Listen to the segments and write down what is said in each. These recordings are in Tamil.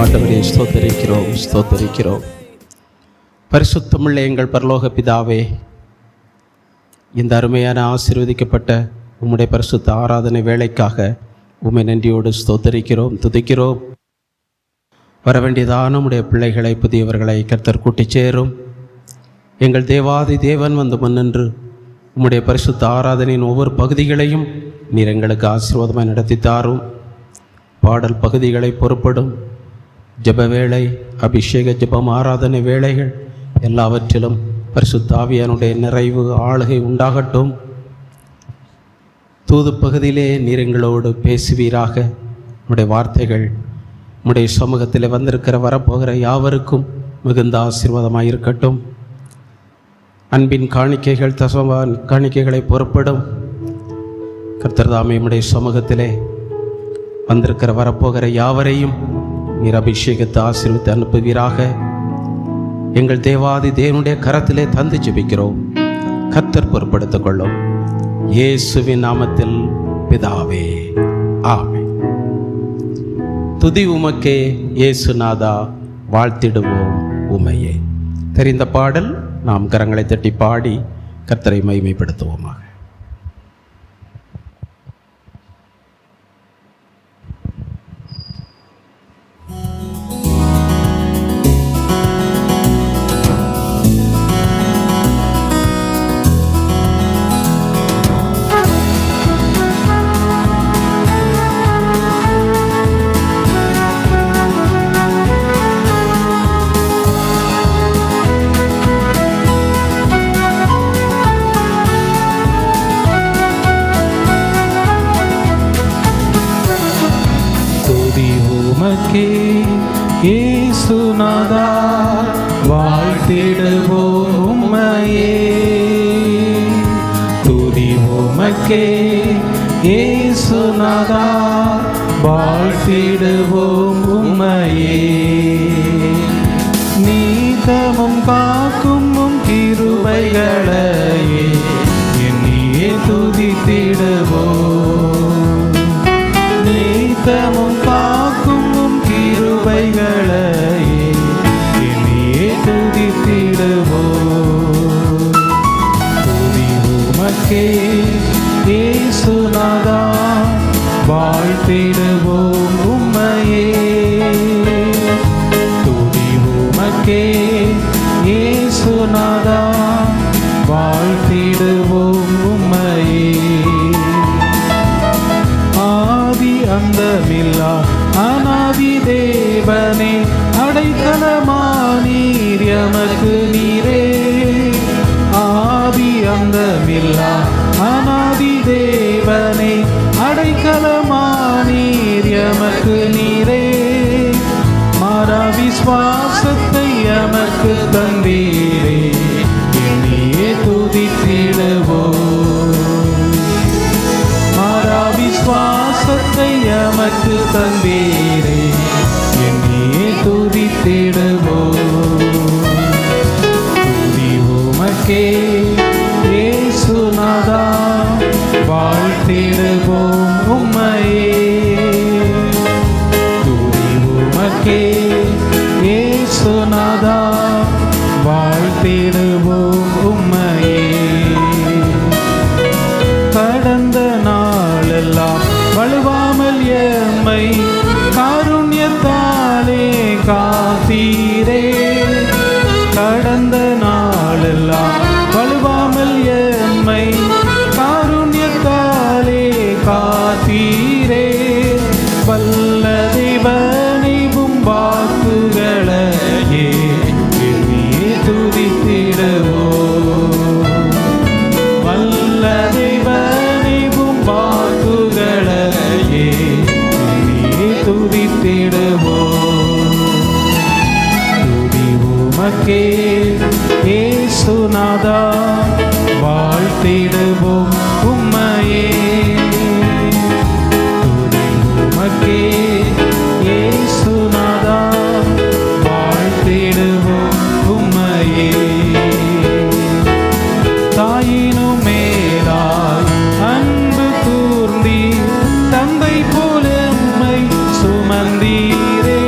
ஆண்டவரே ஸ்தோத்தரிக்கிறோம், ஸ்தோத்தரிக்கிறோம். பரிசுத்தமுள்ள எங்கள் பரலோக பிதாவே, இந்த அருமையான ஆசீர்வதிக்கப்பட்ட உம்முடைய பரிசுத்த ஆராதனை வேலைக்காக உம்மை நன்றியோடு ஸ்தோத்தரிக்கிறோம், துதிக்கிறோம். வரவேண்டியதான உம்முடைய பிள்ளைகளை, புதியவர்களை கர்த்தர் கூட்டிச் சேரும். எங்கள் தேவாதி தேவன் வந்து முன்னின்று உம்முடைய பரிசுத்த ஆராதனையின் ஒவ்வொரு பகுதிகளையும் நீர் எங்களுக்கு ஆசீர்வாதமாக நடத்தி தாரும். பாடல் பகுதிகளை பொறுப்படும், ஜெப வேளை, அபிஷேக ஜெபம், ஆராதனை வேளைகள் எல்லாவற்றிலும் பரிசுத்த ஆவியானுடைய நிறைவு ஆளுகை உண்டாகட்டும். தூது பகுதியிலே நீர் எங்களோடு பேசுவீராக. உம்முடைய வார்த்தைகள் உம்முடைய சமூகத்தில் வந்திருக்கிற வரப்போகிற யாவருக்கும் மிகுந்த ஆசீர்வாதமாக இருக்கட்டும். அன்பின் காணிக்கைகள், தசவான் காணிக்கைகளை பொறுப்படும் கர்த்தர்தாமே உம்முடைய சமூகத்திலே வந்திருக்கிற வரப்போகிற யாவரையும் நீர் அபிஷேகத்தை ஆசீர்வதித்து அனுப்புவீராக. எங்கள் தேவாதி தேவனுடைய கரத்திலே தந்து ஜெபிக்கிறோம். கர்த்தர் பொறுப்படுத்திக் கொள்ளும். இயேசுவின் நாமத்தில் பிதாவே, ஆமென். துதி உமக்கே இயேசுநாதா, வாழ்த்திடுவோம் உமையே. தெரிந்த பாடல் நாம் கரங்களை தட்டி பாடி கர்த்தரை மகிமைப்படுத்துவோமாக. இயேசுநாதா, வாழ்த்திடுவோம் உம்மையே. துதி உமக்கே இயேசுநாதா, வாழ்த்திடுவோம் உம்மையே. நீதமும் காக்கும் உம் கிருபைகளையே எண்ணியே துதித்திடுவோம். நீதமும் காக்கும் உம் கிருபைகளையே எண்ணியே துதித்திடுவோம். துதி உமக்கே இயேசுநாதா, வாழ்த்திடுவோம் உம்மையே. துதி உமக்கே இயேசுநாதா, வாழ்த்திடுவோம் உம்மையே. ஆதி அந்தமில்லா அநாதி தேவனே, அடைக்கலமானீர் எமக்கு நீரே. ஆதி அந்தமில்லா அநாதி தேவனே, அடைக்கலமானீர் எமக்கு நீரே. மாறா விசுவாசத்தை எமக்கு தந்தீரே, எண்ணியே துதித்திடுவோம். மாறா விசுவாசத்தை எமக்கு தந்தீரே, எண்ணியே துதித்திடுவோம். துதி உமக்கே இயேசுநாதா, வாழ்த்திடுவோம் உம்மையே. துதி உமக்கே இயேசுநாதா, வாழ்த்திடுவோம் உம்மையே. கடந்த நாளெல்லாம் வழுவாமல் எம்மை காருண்யத்தாலே காத்தீரே. கடந்த நாளெல்லாம் வழுவாமல் எம்மை காருண்யத்தாலே காத்தீரே. வல்ல தேவனைவும் வாக்குகளையே எண்ணியே துதித்திடுவோம். வல்ல தேவனைவும் வாக்குகளையே எண்ணியே துதித்திடுவோம். துதி உமக்கே இயேசுநாதா, வாழ்த்திடுவோம் உம்மையே. துதி உமக்கே இயேசுநாதா, வாழ்த்திடுவோம் உம்மையே. தாயினும் மேலாய் அன்பு கூர்ந்தீர், தந்தை போல உம்மை சுமந்தீரே.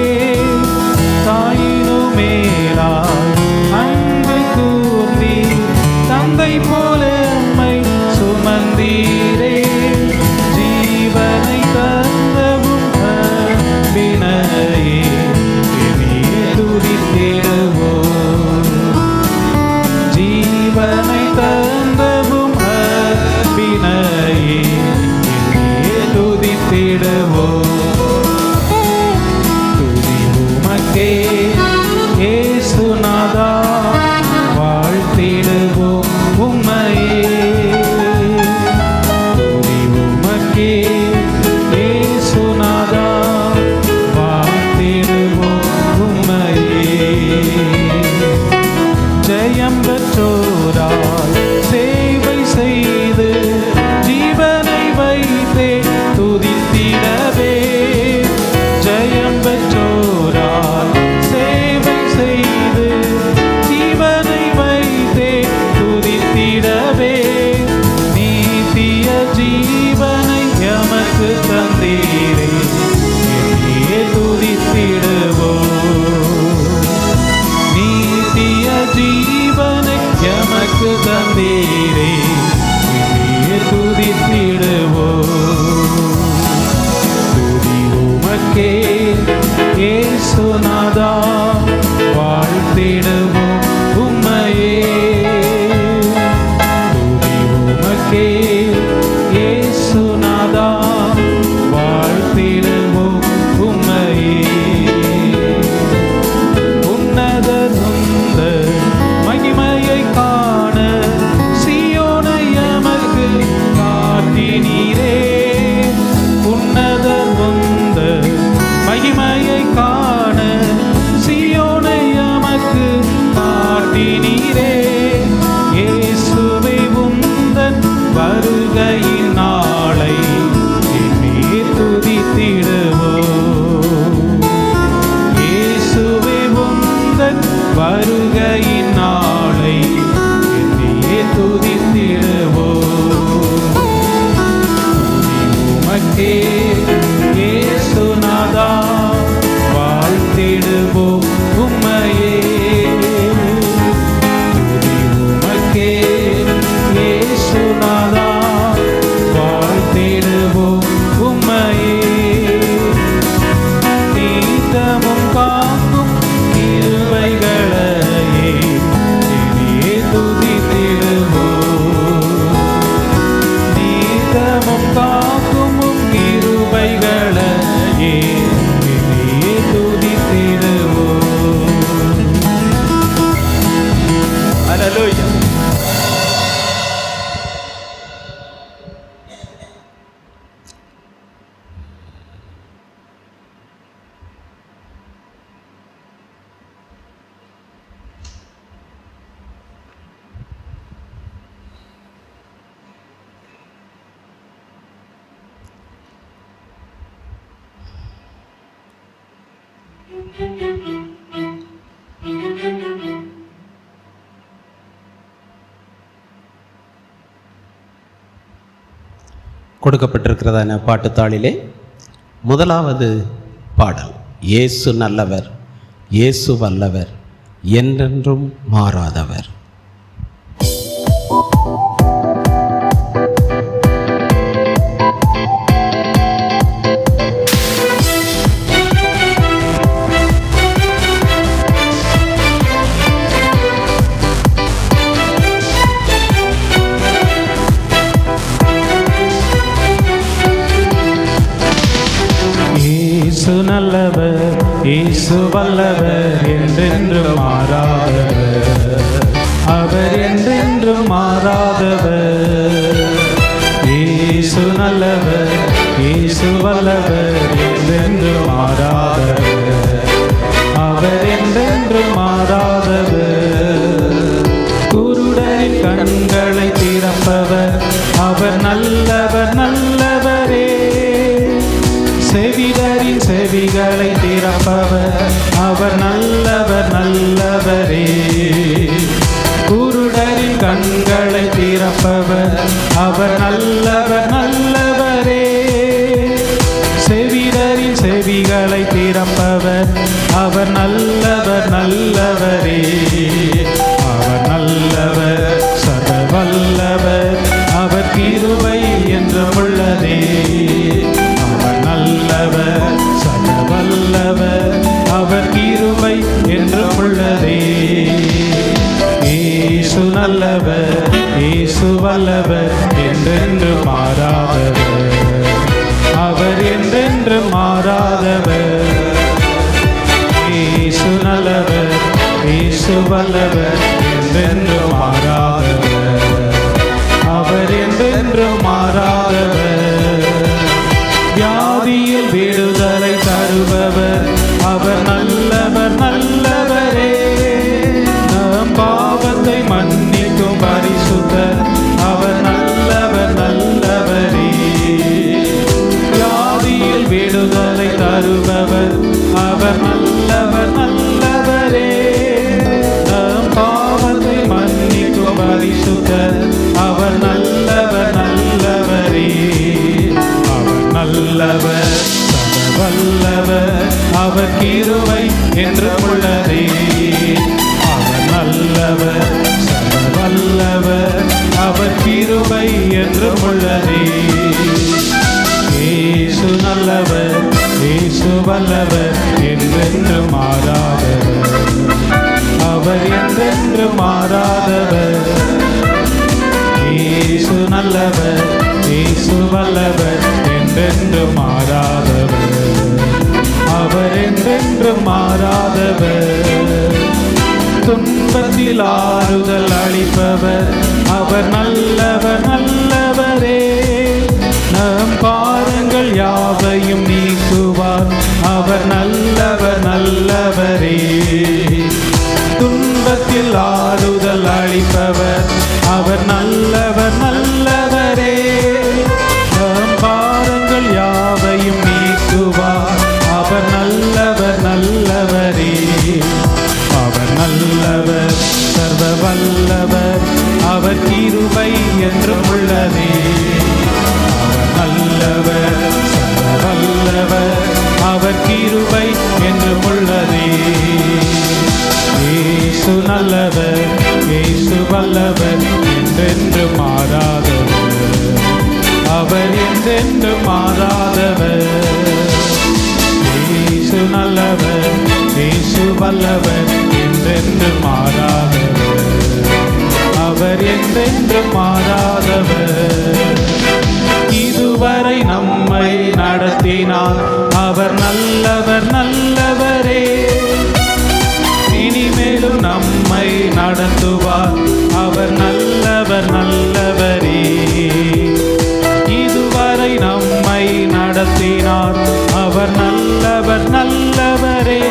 கொடுக்கப்பட்டிருக்கிறதான பாட்டுத்தாளிலே முதலாவது பாடல், இயேசு நல்லவர், இயேசு வல்லவர், என்றென்றும் மாறாதவர். இயேசு நல்லவர், இயேசு வல்லவர், என்றென்றும் மாறாதவர், அவர் என்றென்றும் மாறாதவர். இயேசு நல்லவர், இயேசு வல்லவர், என்றென்றும் மாறாதவர், அவர் என்றென்றும் மாறாதவர். குருடரின் கண்களை திறப்பவர், அவர் நல்லவர் நல்லவரே. செவிடரின் செவிகளை திறப்பவர், அவர் நல்லவர் நல்லவரே. குருடரின் கண்களை திறப்பவர், அவர் நல்லவர் நல்லவரே. செவிடரின் செவிகளை திறப்பவர், அவர் நல்லவர் நல்லவரே. அவர் நல்லவர், சர்வ வல்லவர், அவர் கிருபை என்றும் உள்ளதே. நல்லவர், சர்வ வல்லவர், அவர் கிருபை என்றும் உள்ளதே. இயேசு நல்லவர், இயேசு வல்லவர், என்றென்றும் மாறாதவர், அவர் என்றென்றும் மாறாதவர். இயேசு நல்லவர், இயேசு வல்லவர், என்றென்றும் மாறாதவர், அவர் என்றென்றும் மாறாதவர். வியாதியில் விடுதலை தருபவர், அவர் நல்லவர் நல்லவரே. நம் பாவத்தை மன்னிக்கும் பரிசுத்தர், அவர் நல்லவர் நல்லவரே. வியாதியில் விடுதலை தருபவர், அவர் நல்லவர் நல்லவரே. நம் பாவத்தை மன்னிக்கும் பரிசுத்தர், அவர் நல்லவர் நல்லவரே. நல்லவர், சர்வ வல்லவர், அவர் கிருபை என்றும் உள்ளதே. அவர் நல்லவர், சர்வ வல்லவர், அவர் கிருபை என்றும் உள்ளதே. இயேசு நல்லவர், இயேசு வல்லவர், என்றென்றும் மாறாதவர், அவர் என்றென்றும் மாறாதவர். இயேசு நல்லவர், இயேசு வல்லவர், என்றென்றும் மாறாதவர், அவர் என்றென்றும் மாறாதவர். துன்பத்தில் ஆறுதல் அளிப்பவர், அவர் நல்லவர் நல்லவரே. நம் பாரங்கள் யாவையும் நீக்குவார், அவர் நல்லவர் நல்லவரே. துன்பத்தில் ஆறுதல் அளிப்பவர், அவர் நல்லவர் நல்லவரே. நம் பாரங்கள் யாவையும் நீக்குவார், அவர் நல்லவர் நல்லவரே. அவர் நல்லவர், சர்வ வல்லவர், அவர் கிருபை என்றும் உள்ளதே. அவர் நல்லவர், சர்வ வல்லவர், அவர் கிருபை என்றும் உள்ளதே. இயேசு நல்லவர், இயேசு வல்லவர், என்றென்றும் மாறாதவர், அவர் என்றென்றும் மாறாதவர். இயேசு நல்லவர், இயேசு வல்லவர், என்றென்றும் மாறாதவர், அவர் என்றென்றும் மாறாதவர். இதுவரை நம்மை நடத்தினார், அவர் நல்லவர் நல்லவரே. இனிமேலும் நம்மை நடத்துவார், அவர் நல்லவர் நல்லவரே. இதுவரை நம்மை நடத்தினார், அவர் நல்லவர் நல்லவரே.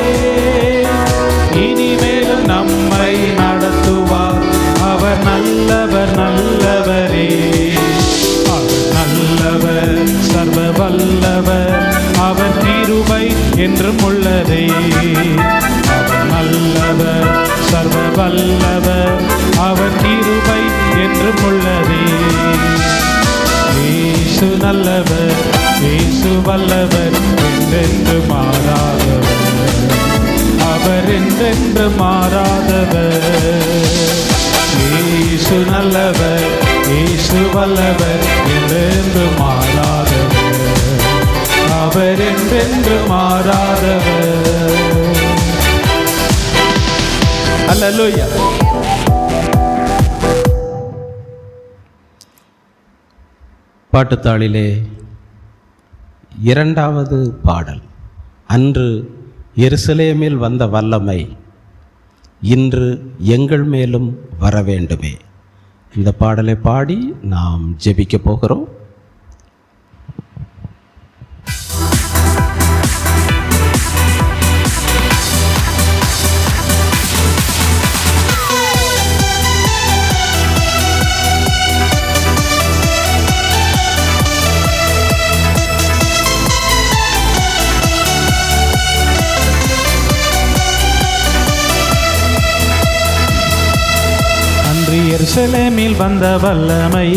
இனிமேலும் நம்மை நடத்துவார், அவர் நல்லவர் நல்லவரே. அவர் நல்லவர், சர்வ வல்லவர், அவர் கிருபை என்றும் உள்ளதே. வல்லவர், அவர் கிருபை என்றும் உள்ளதே. இயேசு நல்லவர், இயேசு வல்லவர், என்றென்று மாறாதவர், அவர் என்றென்று மாறாதவர். இயேசு நல்லவர், இயேசு வல்லவர், என்றென்று மாறாதவர், அவர் என்றென்று மாறாதவர். அல்லேலூயா. பாட்டுத்தாளிலே இரண்டாவது பாடல், அன்று எருசலேமில் வந்த வல்லமை இன்று எங்கள் மேலும் வர வேண்டுமே. இந்த பாடலை பாடி நாம் ஜெபிக்க போகிறோம். எருசலேமில் வந்த வல்லமை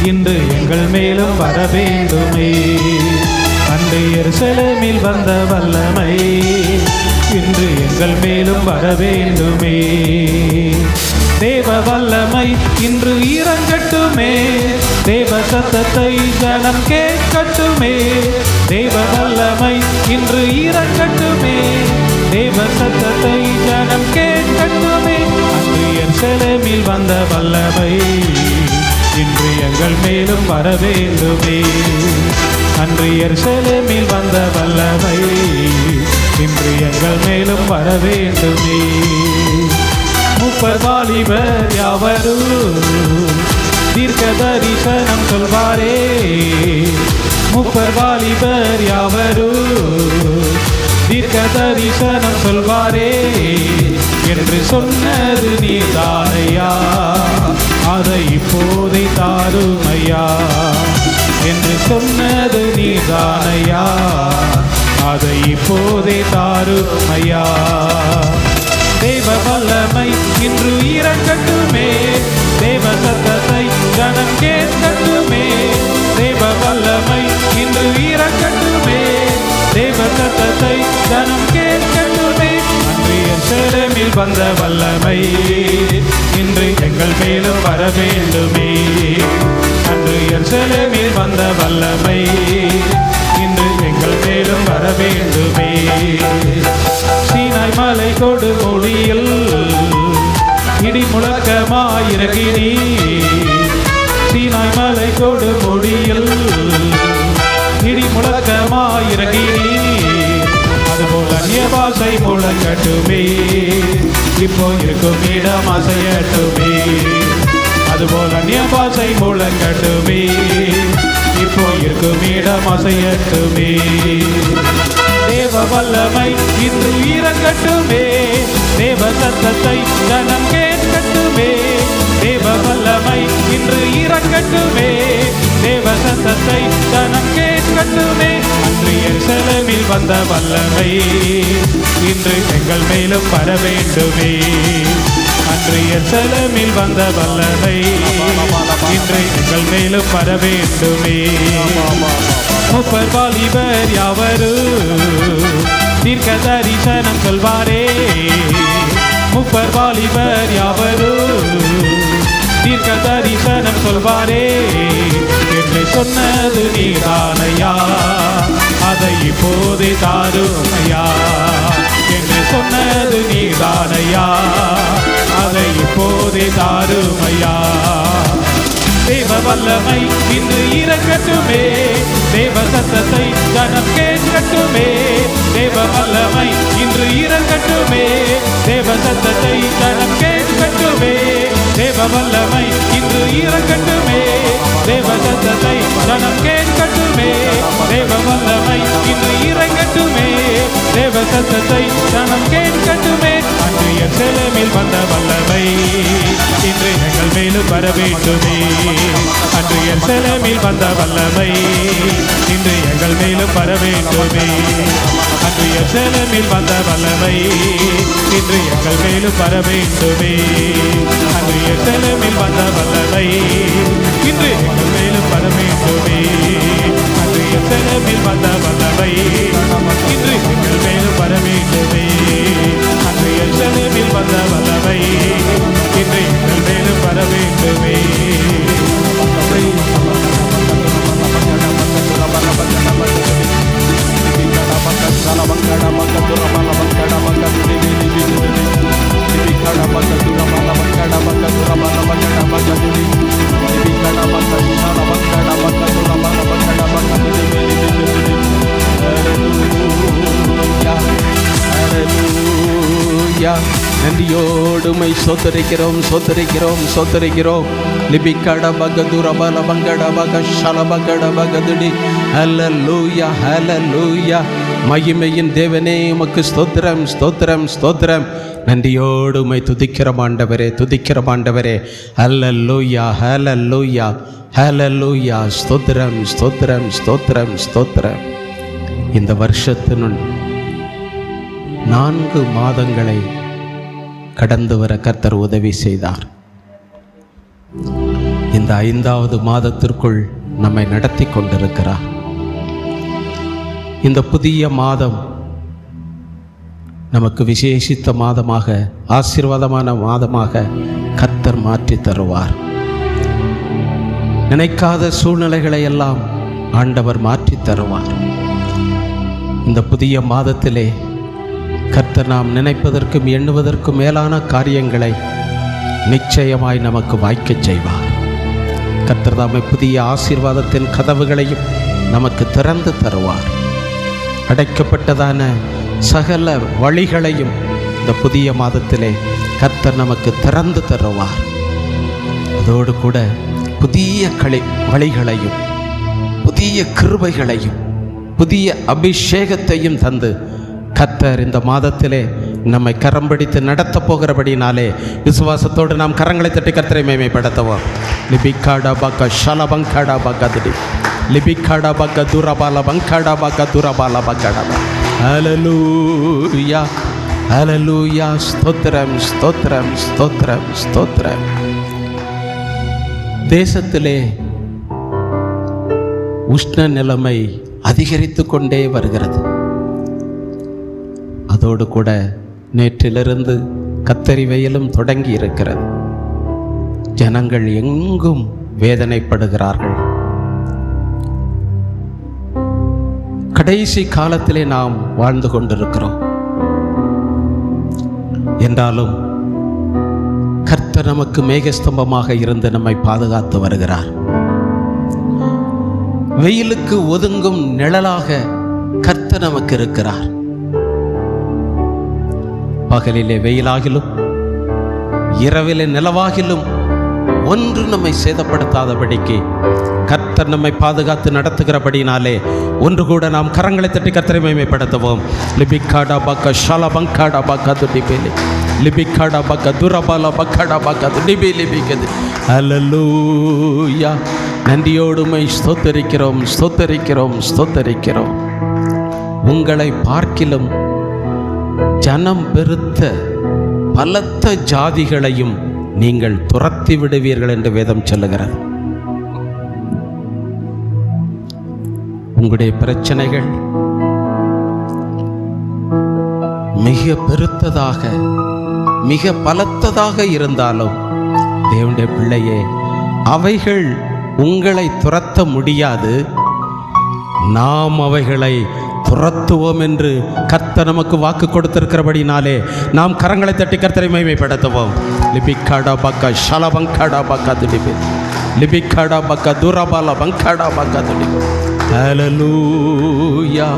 இன்று எங்கள் மேலும் வர வேண்டுமே. அன்று எருசலேமில் வந்த வல்லமை இன்று எங்கள் மேலும் வர வேண்டுமே. தேவ வல்லமை இன்று இறங்கட்டுமே, தேவ சத்தத்தை ஜனம் கேட்கட்டுமே. தேவ வல்லமை இன்று இறங்கட்டுமே, தேவ சத்தத்தை ஜனம் கேட்கட்டுமே. அன்று எருசலேமில் வந்த வல்லமை இன்று எங்கள் மேலும் வர வேண்டுமே. அன்று எருசலேமில் வந்த வல்லமை இன்று எங்கள் மேலும் வர வேண்டுமே. முப்பர் வாலிபர் யாவரும் தீர்க்க தரிசனம் சொல்வாரே. முப்பர் வாலிபர் யாவரும் தீர்க்க தரிசனம் சொல்வாரே என்று சொன்னது நீதானையா, அதை இப்போதை தாருமையா. என்று சொன்னது நீதானையா, அதை இப்போதை தாருமையா. தேவ வல்லமை இன்று இறங்கட்டுமே, தேவ சத்தத்தை ஜனம் கேட்கட்டுமே. தேவ வல்லமை இன்று இறங்கட்டுமே, தேவ சத்தத்தை ஜனம் கேட்கட்டுமே. அன்று எருசலேமில் வந்த வல்லமை இன்று எங்கள் மேலும் வர வேண்டுமே. அன்று எருசலேமில் வந்த வல்லமை இன்று எங்கள் மேலும் வர வேண்டுமே. சீனாய் மலை கொடுமுடியில் இடி முழக்கமாயிறங்கினி. சீனாய் மலை கொடுமுடியில் இடி முழக்கமாயிறங்கினி. அதுபோல் அந்நிய பாஷை முழங்கட்டுமே, இப்போ இருக்கும் இடம் அசையட்டுமே. அதுபோல் அந்நிய பாஷை முழங்கட்டுமே, இப்போ இருக்கும் இடம் அசையட்டுமே. தேவ வல்லமை இன்று இறங்கட்டுமே, தேவ சத்தத்தை ஜனம் கேட்கட்டுமே. தேவ வல்லமை இன்று இறங்கட்டுமே, தேவ சத்தத்தை ஜனம் கேட்கட்டுமே. அன்று எருசலேமில் வந்த வல்லமை இன்று எங்கள் மேலும் வர வேண்டுமே. அன்று எருசலேமில் வந்த வல்லமை இன்று எங்கள் மேலும் வர வேண்டுமே. முப்பர் வாலிபர் யாவரும் தீர்க்க தரிசனம் சொல்வாரே. முப்பர் வாலிபர் யாவரும் தீர்க்க தரிசனம் சொல்வாரே என்று சொன்னது நீதானையா, அதை இப்போதே தாருமையா. என்று சொன்னது நீதானையா, அதை இப்போதே தாருமையா. தேவ வல்லமை இன்று இறங்கட்டுமே, தேவ சத்தத்தை ஜனம் கேட்கட்டுமே. தேவ வல்லமை இன்று இறங்கட்டுமே, தேவ சத்தத்தை ஜனம் கேட்கட்டுமே. தேவ வல்லமை இன்று இறங்கட்டுமே, தேவ சத்தத்தை ஜனம் கேட்கட்டுமே. தேவ வல்லமை இன்று இறங்கட்டுமே, தேவ சத்தத்தை ஜனம் கேட்கட்டுமே. அன்று எருசலேமில் வந்த வல்லமை இன்று எங்கள் மேலும் வர வேண்டுமே. அன்று எருசலேமில் வந்த வல்லமை இன்று எங்கள் மேலும் வர வேண்டுமே. அன்று எருசலேமில் வந்த வல்லமை இன்று எங்கள் மேலும் வர வேண்டுமே. அன்று எருசலேமில் வந்த வல்லமை இன்று எங்கள் மேலும் வர வேண்டுமே. அன்று எருசலேமில் வந்த வல்லமை இன்று எங்கள் மேலும் வர வேண்டுமே. அன்று எருசலேமில் வந்த வல்லமை இன்று எங்கள் மேலும் வர வேண்டுமே. நன்றியோடுமை சோத்தரிக்கிறோம் சோத்தரிக்கிறோம் சோத்தரிக்கிறோம். லிபிக்கட பகதுர பல பங்கட பக ஷல பகட பகதுடி. ஹல்லேலூயா ஹல்லேலூயா. மகிமையின் தேவனே உமக்கு ஸ்தோத்திரம் ஸ்தோத்திரம் ஸ்தோத்திரம். நன்றியோடுமை துதிக்கிறோம் ஆண்டவரே துதிக்கிறோம் ஆண்டவரே. ஹல்லேலூயா ஹல்லேலூயா ஹல்லேலூயா. ஸ்தோத்திரம் ஸ்தோத்திரம் ஸ்தோத்திரம் ஸ்தோத்திரம். இந்த வருஷத்தினுள் 4 மாதங்களை கடந்து வர கர்த்தர் உதவி செய்தார். இந்த 5வது மாதத்திற்குள் நம்மை நடத்தி கொண்டிருக்கிறார். இந்த புதிய மாதம் நமக்கு விசேஷித்த மாதமாக ஆசீர்வாதமான மாதமாக கர்த்தர் மாற்றி தருவார். நினைக்காத சூழ்நிலைகளை எல்லாம் ஆண்டவர் மாற்றி தருவார். இந்த புதிய மாதத்திலே கர்த்தர் நாம் நினைப்பதற்கும் எண்ணுவதற்கும் மேலான காரியங்களை நிச்சயமாய் நமக்கு வாய்க்கச் செய்வார். கர்த்தர் தாமே புதிய ஆசீர்வாதத்தின் கதவுகளையும் நமக்கு திறந்து தருவார். அடைக்கப்பட்டதான சகல வழிகளையும் இந்த புதிய மாதத்திலே கர்த்தர் நமக்கு திறந்து தருவார். அதோடு கூட புதிய வழிகளையும் புதிய கிருபைகளையும் புதிய அபிஷேகத்தையும் தந்து கர்த்தர் இந்த மாதத்திலே நம்மை கரம் பிடித்து நடத்த போகிறபடினாலே விசுவாசத்தோடு நாம் கரங்களை தட்டி கர்த்தரை மேன்மைப்படுத்துவோம். லிபிகாடா பக்க ஷலபங்காடா பக்கதுடி லிபிகாடா பக்க துரபால பங்காடா பக்க துரபால பக்கடா. ஹல்லேலூயா ஹல்லேலூயா. ஸ்தோத்திரம் ஸ்தோத்திரம் ஸ்தோத்திரம் ஸ்தோத்திரம். தேசத்திலே உஷ்ண நிலைமை அதிகரித்து கொண்டே வருகிறது. அதோடு கூட நேற்றிலிருந்து கத்தரி வெயிலும் தொடங்கி இருக்கிறது. ஜனங்கள் எங்கும் வேதனைப்படுகிறார்கள். கடைசி காலத்திலே நாம் வாழ்ந்து கொண்டிருக்கிறோம். என்றாலும் கர்த்தர் நமக்கு மேகஸ்தம்பமாக இருந்து நம்மை பாதுகாத்து வருகிறார். வெயிலுக்கு ஒதுங்கும் நிழலாக கர்த்தர் நமக்கு இருக்கிறார். பகலிலே வெயிலாகிலும் இரவிலே நிலவாகிலும் ஒன்று நம்மை சேதப்படுத்தாதபடிக்கு கர்த்தர் நம்மை பாதுகாத்து நடத்துகிறபடினாலே ஒன்று கூட நாம் கரங்களை தட்டி கர்த்தரை மகிமைப்படுத்துவோம். லிபிகாடா பக்க ஷலபங்காடா பக்க துடிபேலி லிபிகாடா பக்க துரபால பக்கடா பக்க துடிபே லிபிகது. ஹல்லேலூயா. நன்றியோடுமை ஸ்தோத்தரிக்கிறோம் ஸ்தோத்தரிக்கிறோம் ஸ்தோத்தரிக்கிறோம். உங்களை பார்க்கிலும் ஜனம் பெருத்த பலத்த ஜாதிகளையும் நீங்கள் துரத்தி விடுவீர்கள் என்று வேதம் சொல்லுகிறது. உங்களுடைய பிரச்சனைகள் மிக பெருத்ததாக மிக பலத்ததாக இருந்தாலும் தேவனுடைய பிள்ளையே, அவைகள் உங்களை துரத்த முடியாது. நாம் அவைகளை துரத்துவோம் என்று கர்த்தர் நமக்கு வாக்கு கொடுத்திருக்கிறபடினாலே நாம் கரங்களை தட்டி கர்த்தரை மகிமைப்படுத்துவோம். லிபிகாடா பக்க ஷலபங்காடா பக்க துடிபே லிபிகாடா பக்க துரபால பங்காடா பக்க துடிபே. ஹல்லேலூயா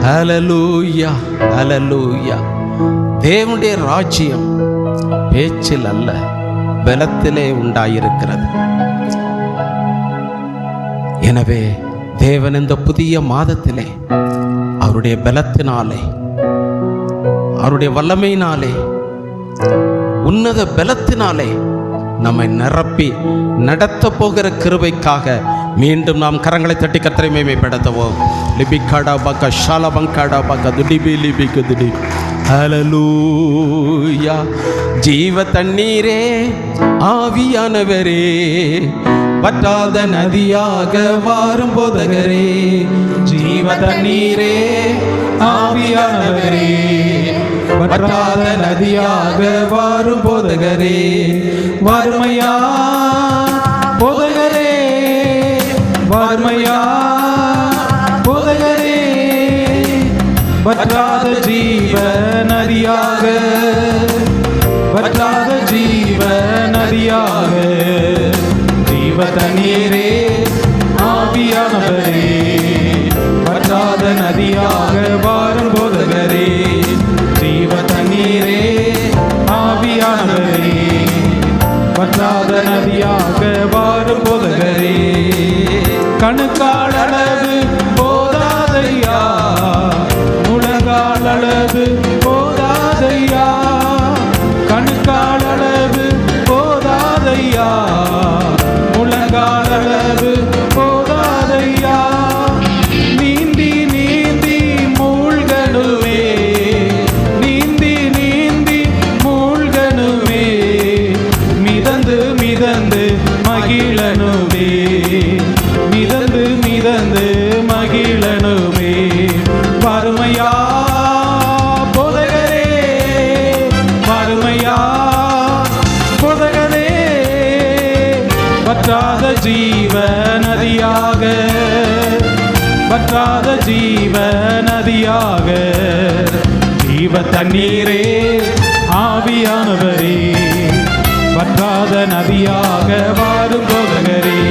ஹல்லேலூயா ஹல்லேலூயா. தேவனுடைய ராஜ்யம் பேச்சில் அல்ல, பலத்திலே உண்டாயிருக்கிறது. எனவே தேவன் இந்த புதிய மாதத்திலே அவருடைய பலத்தினாலே அவருடைய வல்லமையினாலே உன்னத பலத்தினாலே நம்மை நிரப்பி நடத்த போகிற கிருபைக்காக மீண்டும் நாம் கரங்களை தட்டி கர்த்தரை மேன்மைப்படுத்துவோம். லிபிகாடா பக்க ஷாலா பங்காடா பக்க துடிபி லிபிக்கு துடி. ஹல்லேலூயா. ஜீவ தண்ணீரே ஆவியானவரே, வற்றாத நதியாக வாரும் போதகரே. ஜீவ தண்ணீரே ஆவியானவரே, வற்றாத நதியாக வாரும் போதகரே. வறுமையா போதகரே, வறுமையா போதகரே, வற்றாத ஜீவ நதியாக, வற்றாத ஜீவ நதியாக. ஜீவ தண்ணீரே ஆவியானவரே, வற்றாத நதியாக வாரும் போதகரே. ஜீவ தண்ணீரே ஆவியானவரே, வற்றாத நதியாக வாரும் போதகரே. கணுக்கால் அளவு போதாதையா, முழங்கால் அளவு போதாதையா, கணுக்கால் அளவு போதாதையா, முழங்கால் அளவு போதாதையா. நீந்தி நீந்தி மூழ்கணுமே, நீந்தி நீந்தி மூழ்கணுமே, மிதந்து மிதந்து மகிழனுமே, மிதந்து மிதந்து மகிழனுமே. வறுமையா போதகரே, வறுமையா போதகரே, வற்றாத ஜீவ நதியாக, வற்றாத ஜீவ நதியாக. ஜீவ தண்ணீரே ஆவியானவரே, வற்றாத நதியாக வாரும் போதகரே.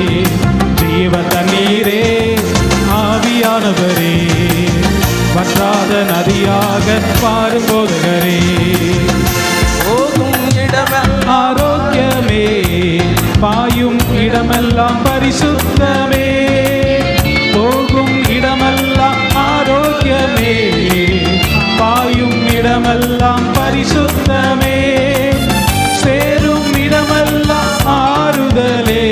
ஜீவ தண்ணீரே ஆவியானவரே, வற்றாத நதியாக வாரும் போதகரே. போகும் இடமெல்லாம் ஆரோக்கியமே, பாயும் இடமெல்லாம் பரிசுத்தமே, போகும் இடமெல்லாம் ஆரோக்கியமே, பாயும் இடமெல்லாம் பரிசுத்தமே, சேரும் இடமெல்லாம் ஆறுதலே,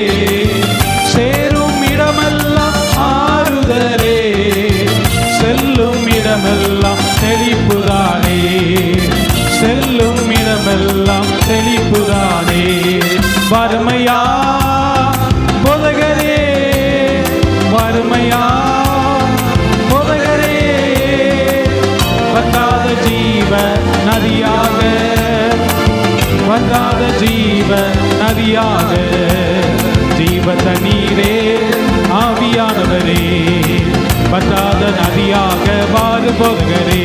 சேரும் இடமெல்லாம் ஆறுதலே, செல்லும் இடமெல்லாம் செழிப்புதானே, செல்லும் இடமெல்லாம் செழிப்புதானே. வறுமையா போதகரே, வறுமையா போதகரே, வற்றாத ஜீவ நதியாக, வற்றாத ஜீவ நதியாக. ஜீவ தண்ணீரே ஆவியானவரே, வற்றாத நதியாக வாரும் போதகரே.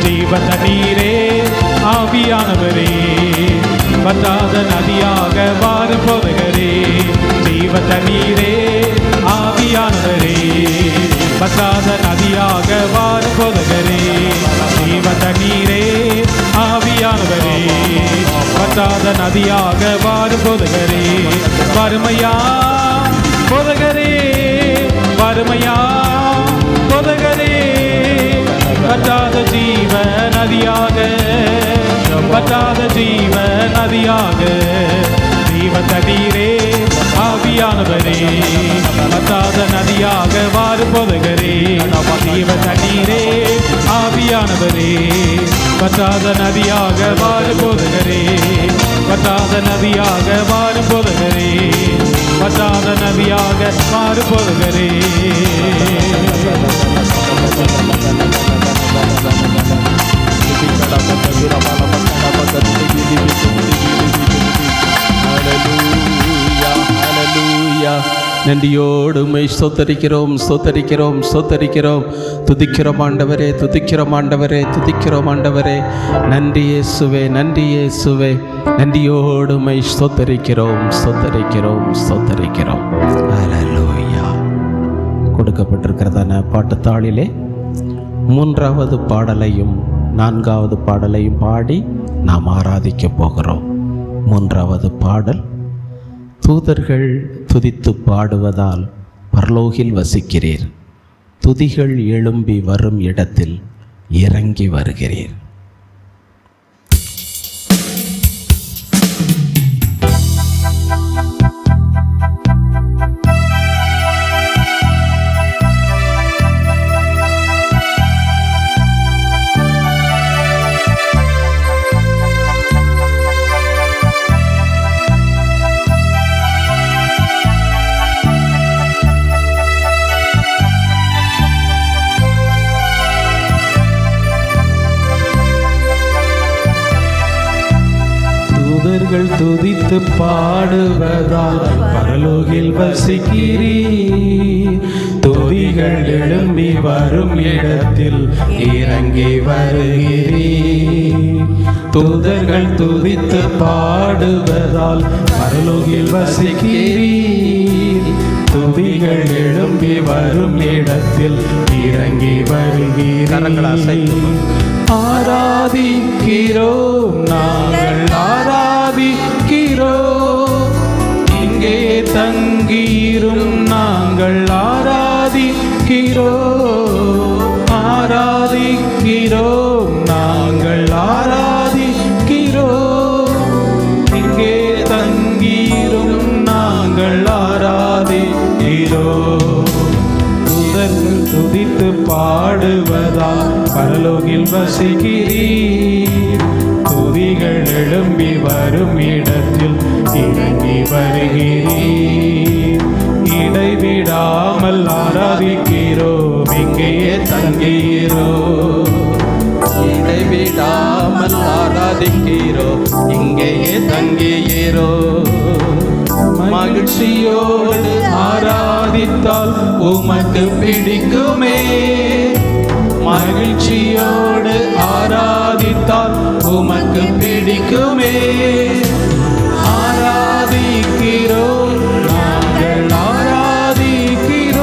ஜீவ தண்ணீரே ஆவியானவரே, வற்றாத நதியாக வாரும் போதகரே. ஜீவ தண்ணீரே ஆவியானவரே, வற்றாத நதியாக வாரும் போதகரே. ஜீவ தண்ணீரே ஆவியானவரே, வற்றாத நதியாக வாரும் போதகரே. வறுமையா போதகரே, வறுமையா போதகரே, வற்றாத ஜீவ நதியாக, வற்றாத ஜீவ நதியாக. ஜீவ தண்ணீரே ஆவியானவரே, வற்றாத நதியாக வாரும் போதகரே. ஜீவ தண்ணீரே ஆவியானவரே, வற்றாத நதியாக வாரும் போதகரே. வற்றாத நதியாக வாரும் போதகரே, வற்றாத நதியாக வாரும் போதகரே. நன்றியோடு உம்மை ஸ்தோத்தரிக்கிறோம், ஸ்தோத்தரிக்கிறோம், ஸ்தோத்தரிக்கிறோம். துதிக்கிறோம் ஆண்டவரே, துதிக்கிறோம் ஆண்டவரே, துதிக்கிறோம் ஆண்டவரே. நன்றி இயேசுவே, நன்றி இயேசுவே. நன்றியோடு உம்மை ஸ்தோத்தரிக்கிறோம், ஸ்தோத்தரிக்கிறோம், ஸ்தோத்தரிக்கிறோம். ஹல்லேலூயா. கொடுக்கப்பட்டிருக்கிறதான பாட்டுத்தாளிலே 3வது பாடலையும் 4வது பாடலையும் பாடி நாம் ஆராதிக்க போகிறோம். 3வது பாடல், தூதர்கள் துதித்து பாடுவதால் பரலோகில் வசிக்கிறீர், துதிகள் எழும்பி வரும் இடத்தில் இறங்கி வருகிறீர். தூதர்கள் துதித்து பாடுவதால் பரலோகில் வசிக்கிறீர். துதிகள் எழும்பி வரும் இடத்தில் இறங்கி வருகிறீர். தூதர்கள் துதித்து பாடுவதால் பரலோகில் வசிக்கிறீர். துதிகள் எழும்பி வரும் இடத்தில் இறங்கி வருகிறீர். ஆராதிக்கிறோம், நாங்கள் ஆராதிக்கிறோம். இங்கே தங்கியிரும் நாங்கள் ஆராதிக்கிறோம். ஆராதிக்கிறோம், நாங்கள் ஆராதிக்கிறோம். இங்கே தங்கியிரும் நாங்கள் ஆராதிக்கிறோம். தூதர்கள் துதித்து பாடுவதால் பரலோகில் வசிக்கிறீர். துதிகள் எழும்பி வரும் இடத்தில் இறங்கி வருகிறீர். இடைவிடாமல் ஆராதிக்கிறோம், இங்கேயே தங்குகிறோம். இடைவிடாமல் ஆராதிக்கிறோம், இங்கேயே தங்குகிறோம். மகிழ்ச்சியோடு ஆராதித்தால் உமக்கு பிடிக்குமே. மகிழ்ச்சியோடு ஆராதித்தால் உமக்கு பிடிக்குமே. ஆராதிக்கிறோம், நாங்கள் ஆராதிக்கிறோம்.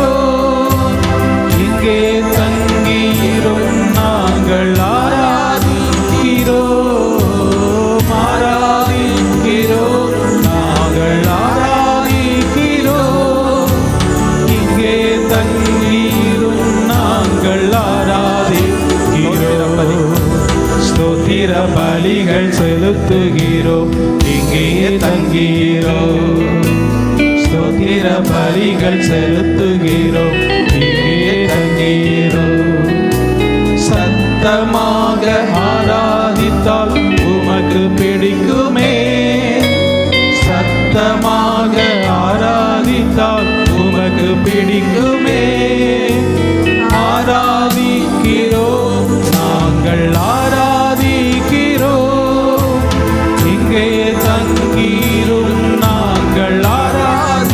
இங்கே தங்கியிரும் நாங்கள் ஆராதிக்கிறோம். ஆராதிக்கிறோம், நாங்கள் ஆராதிக்கிறோம். இங்கே தங்கியிரும் நாங்கள் ஆராதிக்கிறோம். ஸ்தோத்திர பலிகள் செலுத்துகிறோம், இங்கேயே தங்குகிறோம். ஸ்தோத்திர பலிகள் செலுத்துகிறோம், இங்கேயே தங்குகிறோம். சத்தமாக ஆராதித்தால் உமக்கு பிடிக்குமே. சத்தமாக ஆராதித்தால் உமக்கு பிடிக்குமே. ஆராதிக்கிறோம், நாங்கள் ஆராதிக்கிறோம். இங்கே தங்கிரும் நாங்கள் ஆராதிக்கிறோம்.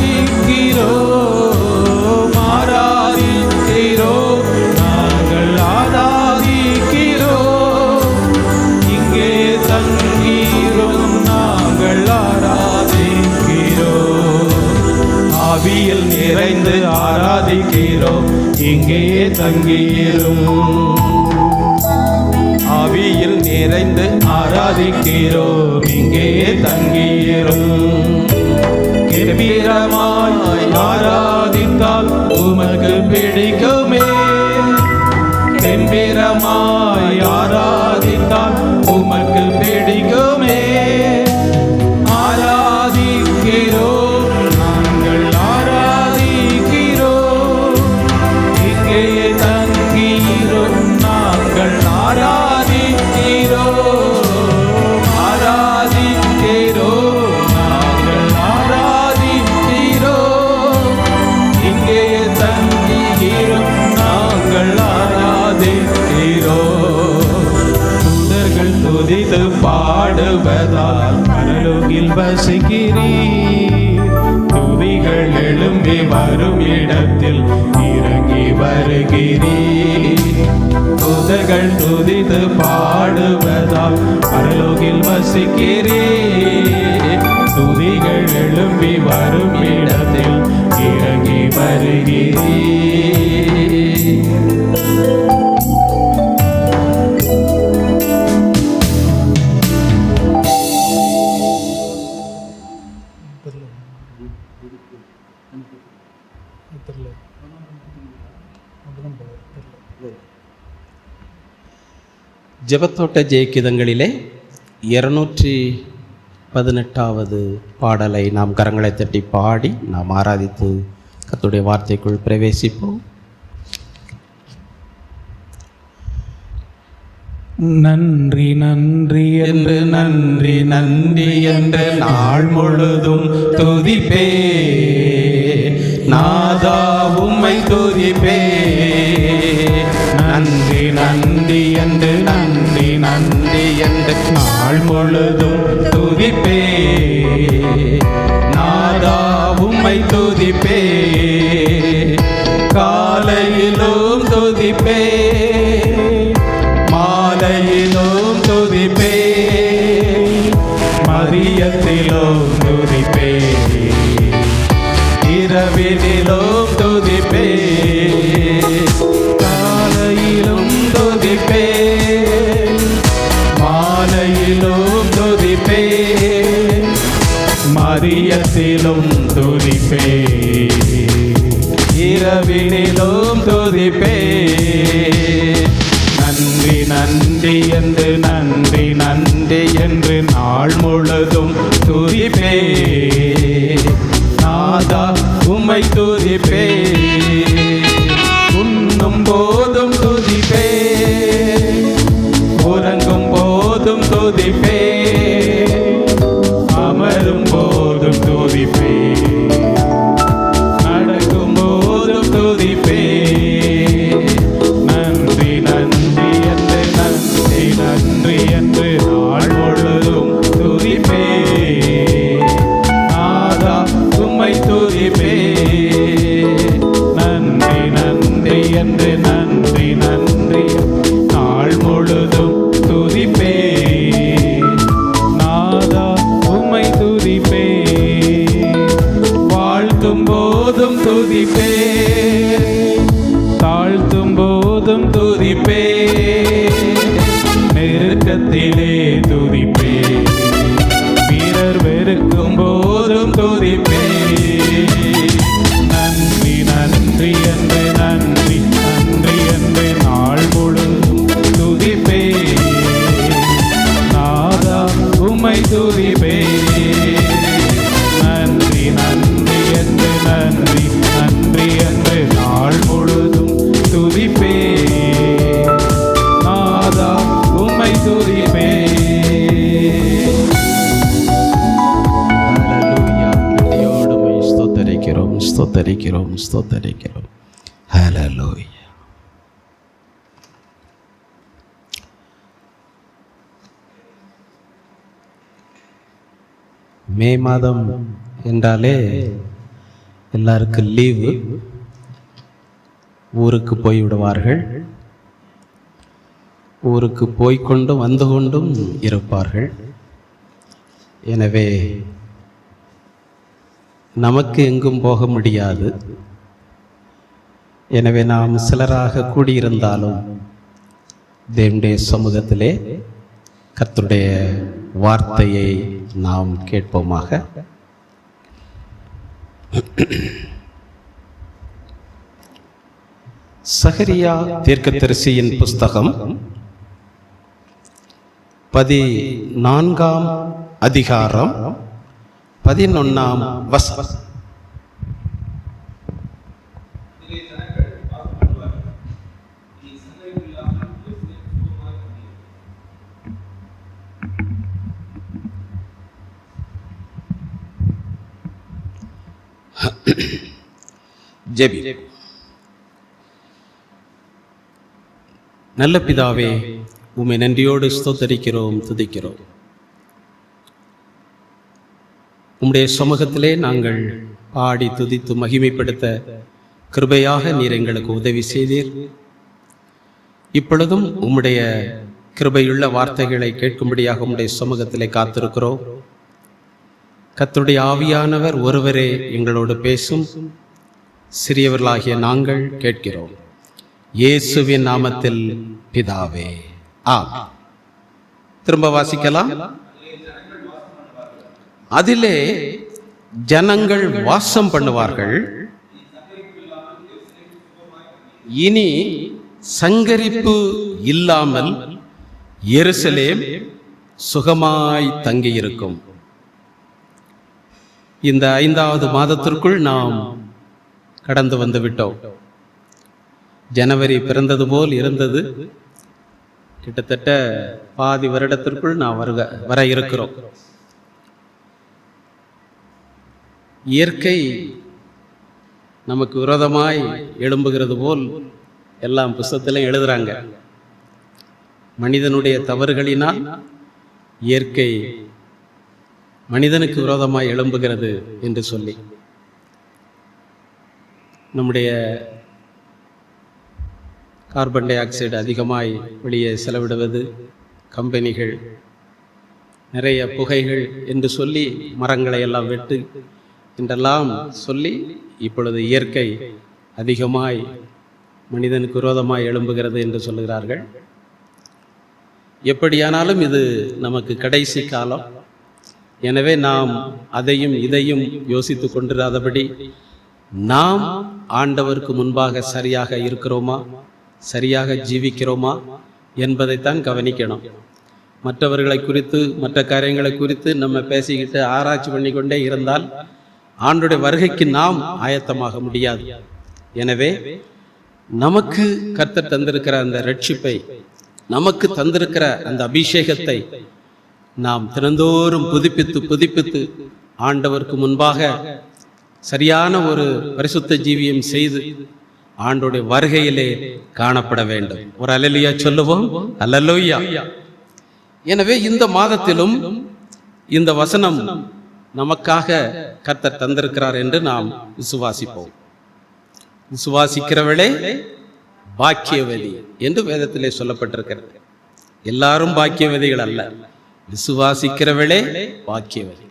ஆராதிக்கிறோம், நாங்கள் ஆராதிக்கிறோம். இங்கே தங்கிரும் நாங்கள் ஆராதிக்கிறோம். ஆவியில் நிறைந்து ஆராதிக்கிறோம், இங்கேயே தங்கிரும். ஆவியில் நிறைந்து ஆராதிக்கிறோம், இங்கேயே தங்கிரும். கெம்பீரமாய் ஆராதித்தால் உமக்கு பிடிக்குமே. கெம்பீரமாய் ஆராதித்தால் உமக்கு பிடிக்குமே. ஆராதிக்கிறோம், நாங்கள் ஆராதிக்கிறோம். இங்கே தங்கியிரும் நாங்கள் ஆராதிக்கிறோம். ஆராதிக்கிறோம், நாங்கள் ஆராதிக்கிறோம். இங்கே தங்கியிரும் நாங்கள் ஆராதிக்கிறோம். தூதர்கள் துதித்து பாடுவதால் பரலோகில் வசிக்கிறீர். துதிகள் எழும்பி வரும் இடத்தில் இறங்கி வருகிறீர். தூதர்கள் துதித்து பாடுவதால் பரலோகில் வசிக்கிறீர். துதிகள் எழும்பி வரும் இடத்தில் இறங்கி வருகிறீர். ஜெபத்தோட்ட ஜெயகீதங்களிலே 218வது பாடலை நாம் கரங்களை தட்டி பாடி நாம் ஆராதித்து கர்த்தருடைய வார்த்தைக்குள் பிரவேசிப்போம். நன்றி நன்றி என்று நன்றி நன்றி என்று நாள் முழுதும் துதிப்பே. நாதா உம்மை துதிப்பே. நன்றி நன்றி என்று நன்றி நன்றி என்று நாள் முழுதும் துதிப்பே. நேரத்திலும் துதிப்பே, இரவினிலும் துதிப்பே. நன்றி நன்றி என்று நன்றி நன்றி என்று நாள் முழுதும் துதிப்பே. நாதா உம்மை துதிப்பே, உண்ணும் போதும் துதிப்பே, உறங்கும் போதும் துதிப்பே, அமரும் போதும் துதிப்பே, நடக்கும் போதும் துதிப்பே. நன்றி நன்றி என்று நன்றி நன்றி என்று நாள் முழுதும் துதிப்பே. நாதா உம்மை துதிப்பே. நன்றி நன்றி என்று நன்றி நன்றி நாள் முழுதும் துதிப்பே. நாதா உம்மை துதிப்பே. வாழ்த்தும் போதும் துதிப்பே, தாழ்த்தும் போதும் துதிப்பே, நெருக்கத்திலே துதிப்பே, வீரர் வெறுக்கும் போதும் துதிப்பே. நன்றி நன்றி என்று நன்றி நன்றி என்று நாள் முழுதும் துதிப்பே. நாதா உம்மை துதிப்பே. நன்றி நன்றி என்று நன்றி நன்றி என்று நாள் முழுதும் துதிப்பே. நாதா உம்மை துதிப்பே. ஹல்லேலூயா. நன்றியோடு உம்மை ஸ்தோத்தரிக்கிறோம், ஸ்தோத்தரிக்கிறோம், ஸ்தோத்தரிக்கிறோம். ஹல்லேலூயா. மே மாதம் என்றாலே எல்லாருக்கும் லீவு, ஊருக்கு போய் விடுவார்கள். ஊருக்கு போய்கொண்டும் வந்து கொண்டும் இருப்பார்கள். எனவே நமக்கு எங்கும் போக முடியாது. எனவே நாம் சிலராக கூடியிருந்தாலும் தேவனுடைய சமூகத்திலே கர்த்தருடைய வார்த்தையை நாம் கேட்போமாக. சகரியா தீர்க்கதரிசியின் புஸ்தகம் 14ஆம் அதிகாரம் 11ஆம் வசனம். ஜெபி. நல்ல பிதாவே, உம்மை நன்றியோடு ஸ்தோத்தரிக்கிறோம், துதிக்கிறோம். உம்முடைய சமூகத்திலே நாங்கள் பாடி துதித்து மகிமைப்படுத்த கிருபையாக நீர் எங்களுக்கு உதவி செய்தீர். இப்பொழுதும் உம்முடைய கிருபையுள்ள வார்த்தைகளை கேட்கும்படியாக உம்முடைய சமூகத்திலே காத்திருக்கிறோம். கர்த்தருடைய ஆவியானவர் ஒருவரே எங்களோடு பேசும். சிறியவர்களாகிய நாங்கள் கேட்கிறோம். இயேசுவின் நாமத்தில் பிதாவே, ஆமென். திரும்ப வாசிக்கலாம். அதிலே ஜனங்கள் வாசம் பண்ணுவார்கள், இனி சங்கரிப்பு இல்லாமல் எருசலேம் சுகமாய் தங்கியிருக்கும். இந்த 5வது மாதத்திற்குள் நாம் கடந்து வந்து விட்டோம். ஜனவரி பிறந்தது போல் இருந்தது. கிட்டத்தட்ட பாதி வருடத்திற்குள் நாம் வர இருக்கிறோம். இயற்கை நமக்கு விரோதமாய் எழும்புகிறது போல் எல்லாம் புஸ்தகத்தில் எழுதுறாங்க. மனிதனுடைய தவறுகளினால் இயற்கை மனிதனுக்கு விரோதமாய் எழும்புகிறது என்று சொல்லி நம்முடைய கார்பன் டை ஆக்சைடு அதிகமாய் வெளியே செலவிடுவது, கம்பெனிகள் நிறைய புகைகள் என்று சொல்லி மரங்களை எல்லாம் வெட்டு என்றெல்லாம் சொல்லி இப்பொழுது இயற்கை அதிகமாய் மனிதனுக்கு விரோதமாய் எழும்புகிறது என்று சொல்லுகிறார்கள். எப்படியானாலும் இது நமக்கு கடைசி காலம். எனவே நாம் அதையும் இதையும் யோசித்து கொண்டிராதபடி நாம் ஆண்டவருக்கு முன்பாக சரியாக இருக்கிறோமா, சரியாக ஜீவிக்கிறோமா என்பதைத்தான் கவனிக்கணும். மற்றவர்களை குறித்து, மற்ற காரியங்களை குறித்து நம்ம பேசிக்கிட்டு ஆராய்ச்சி பண்ணிக்கொண்டே இருந்தால் ஆண்டுடைய வருகைக்கு நாம் ஆயத்தமாக முடியாது. எனவே நமக்கு கர்த்தர் தந்திருக்கிற அந்த ரட்சிப்பை, நமக்கு தந்திருக்கிற அந்த அபிஷேகத்தை நாம் தினந்தோறும் புதுப்பித்து ஆண்டவருக்கு முன்பாக சரியான ஒரு பரிசுத்த ஜீவியம் செய்து ஆண்டோடைய வருகையிலே காணப்பட வேண்டும். ஒரு அல்லேலூயா சொல்லுவோம். அல்லேலூயா. எனவே இந்த மாதத்திலும் இந்த வசனம் நமக்காக கர்த்தர் தந்திருக்கிறார் என்று நாம் விசுவாசிப்போம். விசுவாசிக்கிறவளே பாக்கியவதி என்று வேதத்திலே சொல்லப்பட்டிருக்கிறது. எல்லாரும் பாக்கியவதிகள் அல்ல, விசுவாசிக்கிறவளே பாக்கியவதி.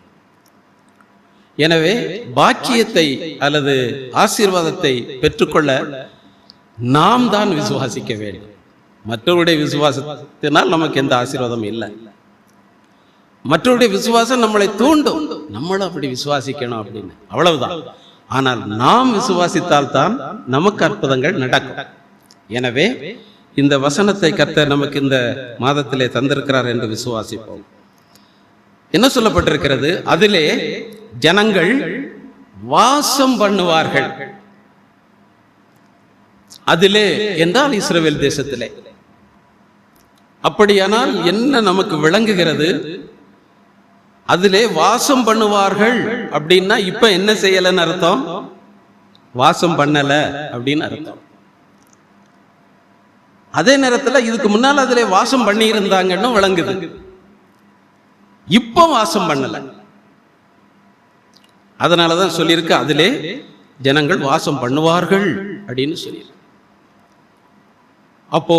எனவே பாக்கியத்தை அல்லது ஆசீர்வாதத்தை பெற்றுக்கொள்ள நாம் தான் விசுவாசிக்க வேண்டும். மற்றவருடைய விசுவாசத்தினால் நமக்கு எந்த ஆசீர்வாதம் இல்லை. மற்றவருடைய விசுவாசம் நம்மளை தூண்டும், நம்மளும் அப்படி விசுவாசிக்கணும் அப்படின்னு, அவ்வளவுதான். ஆனால் நாம் விசுவாசித்தால் தான் நமக்கு அற்புதங்கள் நடக்கும். எனவே இந்த வசனத்தை கர்த்தர் நமக்கு இந்த மாதத்திலே தந்திருக்கிறார் என்று விசுவாசிப்போம். என்ன சொல்லப்பட்டிருக்கிறது? அதிலே ஜனங்கள் வாசம் பண்ணுவார்கள். அதிலே என்றால் இஸ்ரவேல் தேசத்திலே. அப்படியானால் என்ன நமக்கு விளங்குகிறது? அதிலே வாசம் பண்ணுவார்கள் அப்படின்னா இப்ப என்ன செய்யலன்னு அர்த்தம்? வாசம் பண்ணல அப்படின்னு அர்த்தம். அதே நேரத்தில் இதுக்கு முன்னால் அதிலே வாசம் பண்ணி இருந்தாங்கன்னு விளங்குது. இப்ப வாசம் பண்ணல. அதனாலதான் சொல்லியிருக்கு அதிலே ஜனங்கள் வாசம் பண்ணுவார்கள் அப்படின்னு சொல்லி. அப்போ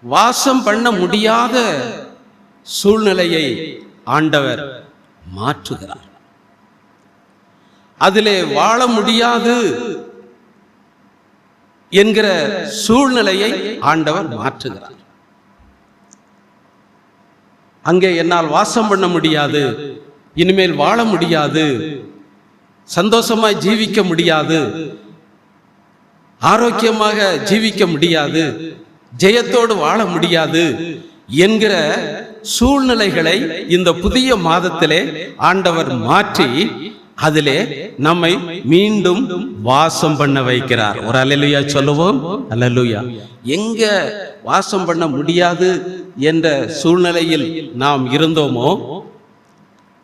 வாசம் பண்ண முடியாத சூழ்நிலையை ஆண்டவர் மாற்றுகிறார். அதிலே வாழ முடியாது என்கிற சூழ்நிலையை ஆண்டவர் மாற்றுகிறார். அங்கே என்னால் வாசம் பண்ண முடியாது, இனிமேல் வாழ முடியாது, சந்தோஷமாய் ஜீவிக்க முடியாது, ஆரோக்கியமாக ஜீவிக்க முடியாது, ஜெயத்தோடு வாழ முடியாது என்கிற சூழ்நிலைகளை இந்த புதிய மாதத்திலே ஆண்டவர் மாற்றி அதிலே நம்மை மீண்டும் வாசம் பண்ண வைக்கிறார். ஒரு அல்லேலூயா சொல்லுவோம். அல்லேலூயா. எங்க வாசம் பண்ண முடியாது என்ற சூழ்நிலையில் நாம் இருந்தோமோ,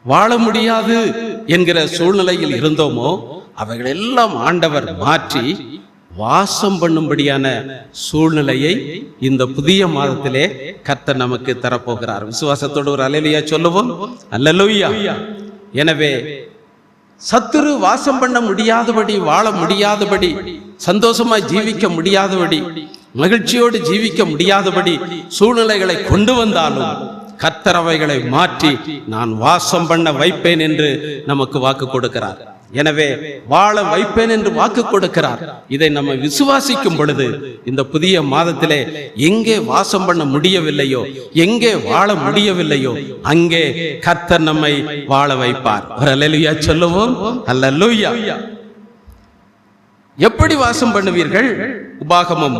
வாழ முடியாது என்கிற சூழ்நிலையில் இருந்தோமோ, அவைகள் எல்லாம் ஆண்டவர் மாற்றி வாசம் பண்ணும்படியான சூழ்நிலையை இந்த புதிய மாதத்திலே கர்த்தர் நமக்கு தரப்போகிறார். விசுவாசத்தோடு ஒரு அல்லேலூயா சொல்லுவோம். அல்லேலூயா. எனவே சத்துரு வாசம் பண்ண முடியாதபடி, வாழ முடியாதபடி, சந்தோஷமாய் ஜீவிக்க முடியாதபடி, மகிழ்ச்சியோடு ஜீவிக்க முடியாதபடி சூழ்நிலைகளை கொண்டு வந்தாலும் கர்த்தர் அவைகளை மாற்றி நான் வாசம் பண்ண வைப்பேன் என்று நமக்கு வாக்கு கொடுக்கிறார். எனவே வாழ வைப்பேன் என்று வாக்கு கொடுக்கிறார். இதை நம்ம விசுவாசிக்கும் பொழுது இந்த புதிய மாதத்திலே எங்கே வாசம் பண்ண முடியவில்லையோ, எங்கே வாழ முடியவில்லையோ, அங்கே கர்த்தர் நம்மை வாழ வைப்பார். ஒரு அல்லேலூயா சொல்லுவோம். அல்லேலூயா. எப்படி வாசம் பண்ணுவீர்கள்? உபாகமம்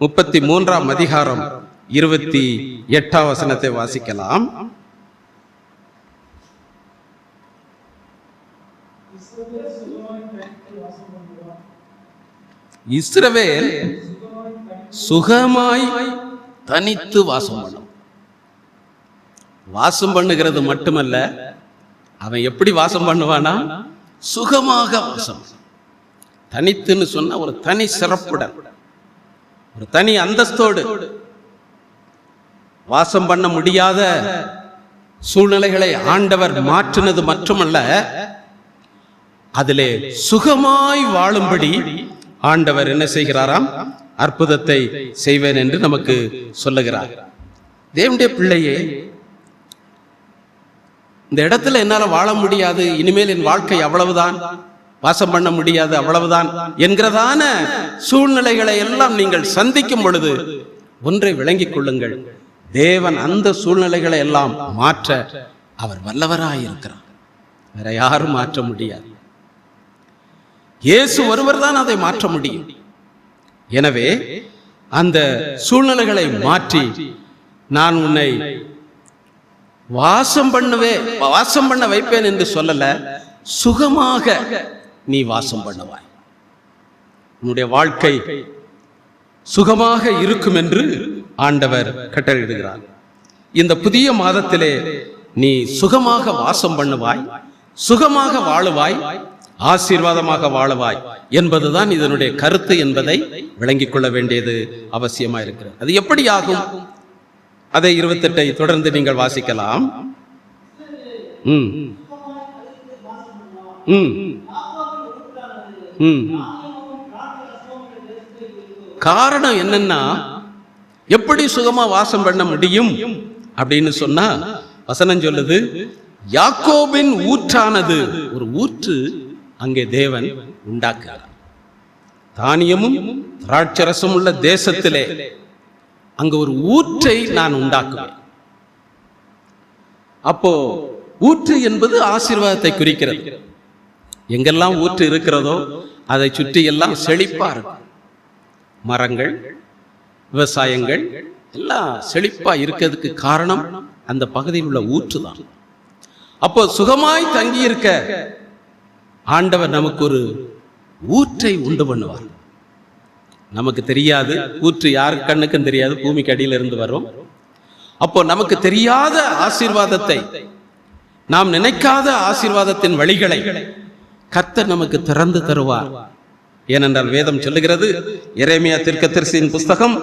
33ஆம் அதிகாரம் 28ஆம் வசனத்தை வாசிக்கலாம். இஸ்ரவேல் சுகமாய் தனித்து வாசம் பண்ணும். வாசம் பண்ணுகிறது மட்டுமல்ல, அவன் எப்படி வாசம் பண்ணுவானா? சுகமாக வாசம். தனித்துன்னு சொன்ன ஒரு தனி சிறப்புடன், ஒரு தனி அந்தஸ்தோடு, வாசம் பண்ண முடியாத சூழ்நிலைகளை ஆண்டவர் மாற்றினது மட்டுமல்ல, அதிலே சுகமாய் வாழும்படி ஆண்டவர் என்ன செய்கிறாராம்? அற்புதத்தை செய்வேன் என்று நமக்கு சொல்லுகிறார். தேவனுடைய பிள்ளையே, இந்த இடத்துல என்னால வாழ முடியாது, இனிமேல் என் வாழ்க்கை அவ்வளவுதான், வாசம் பண்ண முடியாது அவ்வளவுதான் என்கிறதான சூழ்நிலைகளை எல்லாம் நீங்கள் சந்திக்கும் பொழுது ஒன்றை விளங்கிக் கொள்ளுங்கள். தேவன் அந்த சூழ்நிலைகளை எல்லாம் மாற்ற அவர் வல்லவராயிருக்கிறார். வேற யாரும் மாற்ற முடியாது. இயேசு ஒருவர் தான் அதை மாற்ற முடியும். எனவே அந்த சூழ்நிலைகளை மாற்றி நான் உன்னை வாசம் பண்ண வைப்பேன் என்று சொல்லல, சுகமாக நீ வாசம் பண்ணுவாய். உன்னுடைய வாழ்க்கை சுகமாக இருக்கும் என்று ஆண்டவர் கட்டளையிடுகிறார். இந்த புதிய மாதத்திலே நீ சுகமாக வாசம் பண்ணுவாய், சுகமாக வாழுவாய், ஆசீர்வாதமாக வாழுவாய் என்பதுதான் இதனுடைய கருத்து என்பதை விளங்கிக் கொள்ள வேண்டியது அவசியமா இருக்கிறது. அது எப்படி ஆகும்? அதை 28 தொடர்ந்து நீங்கள் வாசிக்கலாம். காரணம் என்னன்னா, எப்படி சுகமா வாசம் பண்ண முடியும் அப்படின்னு சொன்னா, வசனம் சொல்லுது, யாக்கோபின் ஊற்றானது, ஒரு ஊற்று அங்கே தேவன் உண்டாக்குகிறார். தானியமும் திராட்சரசம் உள்ள தேசத்திலே அங்க ஒரு ஊற்றை நான் உண்டாக்குவேன். அப்போ ஊற்று என்பது ஆசீர்வாதத்தை குறிக்கிறது. எங்கெல்லாம் ஊற்று இருக்கிறதோ அதை சுற்றி எல்லாம் செழிப்பா இருக்கும். மரங்கள், விவசாயங்கள் எல்லாம் செழிப்பா இருக்கிறதுக்கு காரணம் அந்த பகுதியில் உள்ள ஊற்று தான். அப்போ சுகமாய் தங்கி இருக்க ஆண்டவர் நமக்கு ஒரு ஊற்றை உண்டு பண்ணுவார். நமக்கு தெரியாது, ஊற்று யாரு கண்ணுக்கும் தெரியாது, பூமிக்கு அடியில இருந்து வரும். அப்போ நமக்கு தெரியாத ஆசீர்வாதத்தை, நாம் நினைக்காத ஆசீர்வாதத்தின் வழிகளை கர்த்தர் நமக்கு திறந்து தருவார். ஏனென்றால் வேதம் சொல்லுகிறது, எரேமியா தீர்க்கதரிசியின் புஸ்தகம்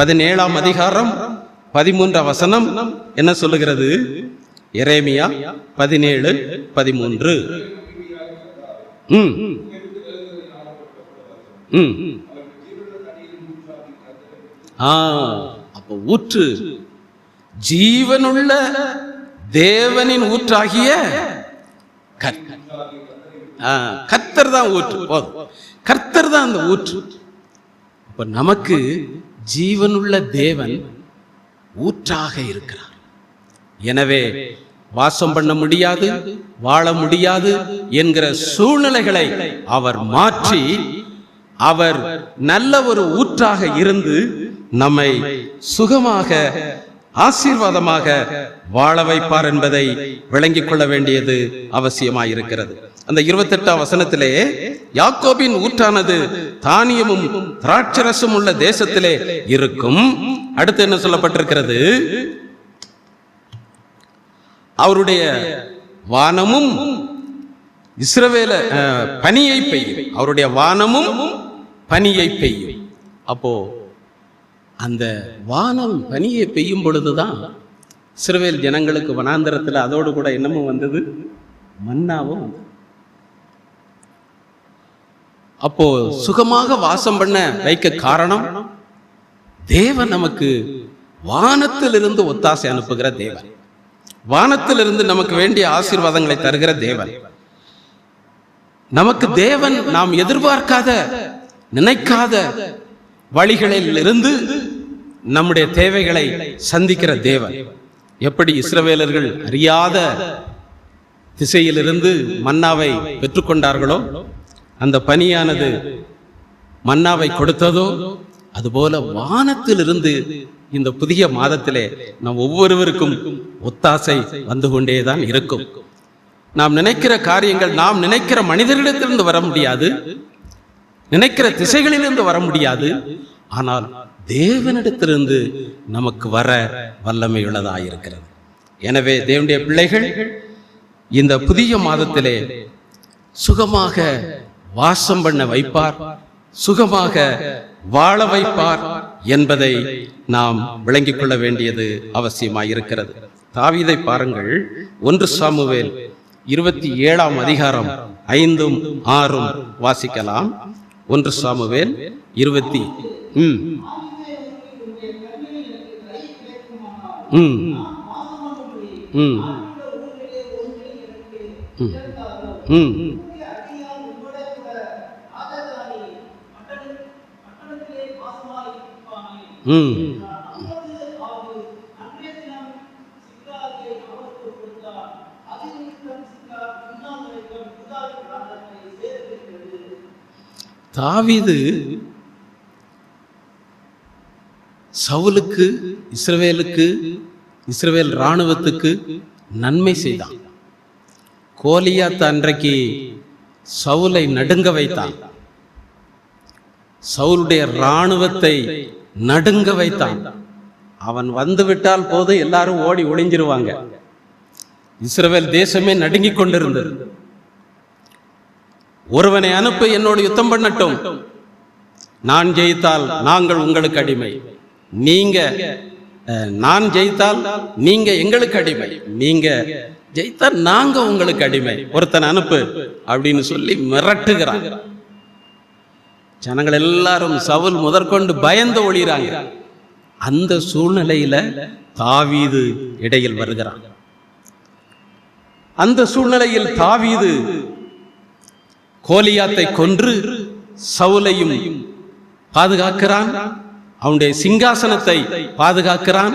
17ஆம் அதிகாரம் 13ஆம் வசனம் என்ன சொல்லுகிறது? எரேமியா 17:13. அப்போ ஊற்று ஜீவனுள்ள தேவனின் ஊற்றாகிய கர்த்தர் தான் ஊற்று. கர்த்தர் தான் அந்த ஊற்று. அப்ப நமக்கு ஜீவனுள்ள தேவன் ஊற்றாக இருக்கிறார். எனவே வாசம் பண்ண முடியாது, வாழ முடியாது என்கிற சூழ்நிலைகளை அவர் மாற்றி, அவர் நல்ல ஒரு ஊற்றாக இருந்து நம்மை சுகமாக ஆசீர்வாதமாக வாழ வைப்பார் என்பதை விளங்கிக் கொள்ள வேண்டியது அவசியமாயிருக்கிறது. அந்த 28ஆம் வசனத்திலே யாக்கோபின் ஊற்றானது தானியமும் திராட்சரசம் உள்ள தேசத்திலே இருக்கும். அடுத்து என்ன சொல்லப்பட்டிருக்கிறது? அவருடைய வானமும் இஸ்ரவேல பனியை பெய்யும். அவருடைய வானமும் பனியை பெய்யும். அப்போ அந்த வானம் பனியை பெய்யும் பொழுதுதான் இஸ்ரவேல் ஜனங்களுக்கு வனாந்தரத்தில் அதோடு கூட என்னமும் வந்தது, மன்னாவும். அப்போ சுகமாக வாசம் பண்ண வைக்க காரணம் தேவன் நமக்கு வானத்திலிருந்து ஒத்தாசை அனுப்புகிற தேவன், வானத்திலிருந்து நமக்கு வேண்டிய ஆசீர்வாதங்களை தருகிற தேவன். நமக்கு தேவன் நாம் எதிர்பார்க்காத, நினைக்காத வழிகளில் இருந்து நம்முடைய தேவைகளை சந்திக்கிற தேவன். எப்படி இஸ்ரவேலர்கள் அறியாத திசையிலிருந்து மன்னாவை பெற்றுக்கொண்டார்களோ, அந்த பனியானது மன்னாவை கொடுத்ததோ, அதுபோல வானத்திலிருந்து இந்த புதிய மாதத்திலே நம் ஒவ்வொருவருக்கும் ஒத்தாசை வந்து கொண்டேதான் இருக்கும். நாம் நினைக்கிற காரியங்கள் நாம் நினைக்கிற மனிதர்களிடத்திலிருந்து வர முடியாது, நினைக்கிற திசைகளிலிருந்து வர முடியாது. ஆனால் தேவனிடத்திலிருந்து நமக்கு வர வல்லமை உள்ளதாயிருக்கிறது. எனவே தேவனுடைய பிள்ளைகள் இந்த புதிய மாதத்திலே சுகமாக வாசம் பண்ண வைப்பார், சுகமாக வாழ வைப்பார் என்பதை நாம் விளங்கிக் கொள்ள வேண்டியது அவசியமாயிருக்கிறது. தாவீதை பாருங்கள், 1 சாமுவேல் 27ஆம் அதிகாரம் 5, 6 வாசிக்கலாம். 1 சாமுவேல் 20 தாவீது சவுலுக்கு, இஸ்ரவேல் இராணுவத்துக்கு நன்மை செய்தான். கோலியாத் அன்றைக்கு சவுலை நடுங்க வைத்தான். சவுலுடைய இராணுவத்தை நடுங்க வைத்தான். அவன் வந்துவிட்டால் போது எல்லாரும் ஓடி ஒளிஞ்சிருவாங்க. இஸ்ரவேல் தேசமே நடுங்கிக் கொண்டிருந்தது. ஒருவனை அனுப்ப என்னோடு யுத்தம் பண்ணட்டும், நான் ஜெயித்தால் நாங்கள் உங்களுக்கு அடிமை, நான் ஜெயித்தால் நீங்க எங்களுக்கு அடிமை, நீங்க ஜெயித்தால் நாங்க உங்களுக்கு அடிமை, ஒருத்தனை அனுப்பு அப்படின்னு சொல்லி மிரட்டுகிறான். ஜனங்கள் எல்லாரும் சவுல் முதற்கொண்டு பயந்து ஒளிறாங்க. அந்த சூழ்நிலையில தாவீது இடையில் வருகிறான். அந்த சூழ்நிலையில் தாவீது கோலியாத்தை கொன்று சவுலையும் பாதுகாக்கிறான். அவனுடைய சிங்காசனத்தை பாதுகாக்கிறான்.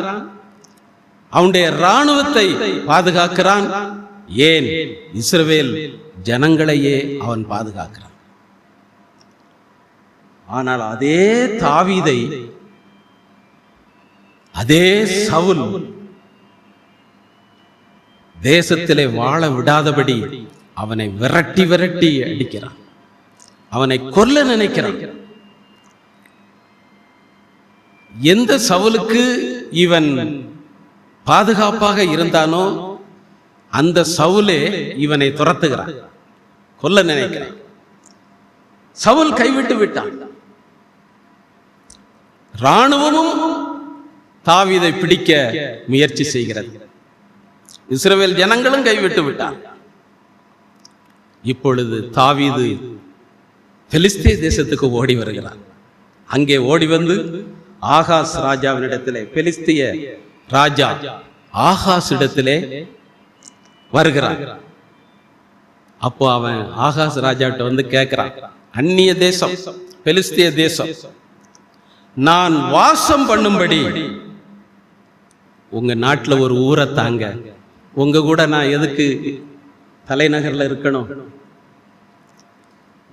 அவனுடைய இராணுவத்தை பாதுகாக்கிறான். ஏன்? இஸ்ரவேல் ஜனங்களையே அவன் பாதுகாக்கிறான். ஆனால் அதே தாவீதை அதே சவுல் தேசத்திலே வாழ விடாதபடி அவனை விரட்டி விரட்டி அடிக்கிறான். அவனை கொல்ல நினைக்கிறான். எந்த சவுலுக்கு இவன் பாதுகாப்பாக இருந்தானோ அந்த சவுலே இவனை துரத்துகிறான், கொல்ல நினைக்கிறான். சவுல் கைவிட்டு விட்டான். இராணுவமும் தாவீதை பிடிக்க முயற்சி செய்கிறது. இஸ்ரவேல் ஜனங்களும் கைவிட்டு விட்டான். இப்பொழுது தாவீது பெலிஸ்தே தேசத்துக்கு ஓடி வருகிறான். அங்கே ஓடி வந்து ஆகாஸ் ராஜாவினிடத்திலே, பெலிஸ்திய ராஜா ஆகாஸ் இடத்திலே வருகிறான். அப்போ அவன் ஆகாஸ் ராஜாட்ட வந்து கேட்கிறான், அந்நிய தேசம், பெலிஸ்திய தேசம், நான் வாசம் பண்ணும்படி உங்க நாட்டுல ஒரு ஊரை தாங்க, உங்க கூட நான் எதுக்கு தலைநகர்ல இருக்கணும்,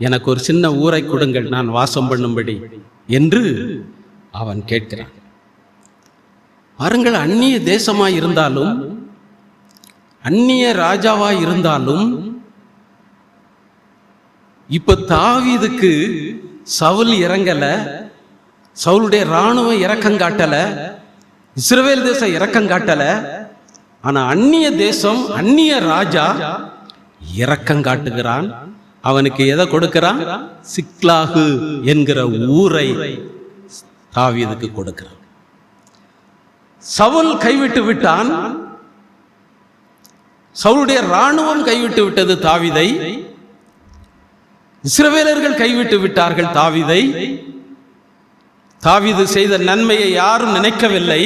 எனக்கு ஒரு சின்ன ஊரை கொடுங்கள் நான் வாசம் பண்ணும்படி என்று அவன் கேட்கிறான். பாருங்கள், அந்நிய தேசமாய் இருந்தாலும், அந்நிய ராஜாவாய் இருந்தாலும், இப்ப தாவீதுக்கு சவுல் இறங்கல, சவுலுடைய இராணுவம் இரக்கம் காட்டல, இஸ்ரவேல் தேசம் இரக்கம் காட்டல. ஆனா அந்நிய தேசம், அந்நிய ராஜா இரக்கம் காட்டுகிறான். அவனுக்கு எதை கொடுக்கிறான்? சிக்லாகு என்கிற ஊரை தாவீதுக்கு கொடுக்கிறான். சவுல் கைவிட்டு விட்டான். சவுலுடைய இராணுவம் கைவிட்டு விட்டது தாவீதை. இஸ்ரவேலர்கள் கைவிட்டு விட்டார்கள் தாவீதை. தாவீது செய்த நன்மையை யாரும் நினைக்கவில்லை.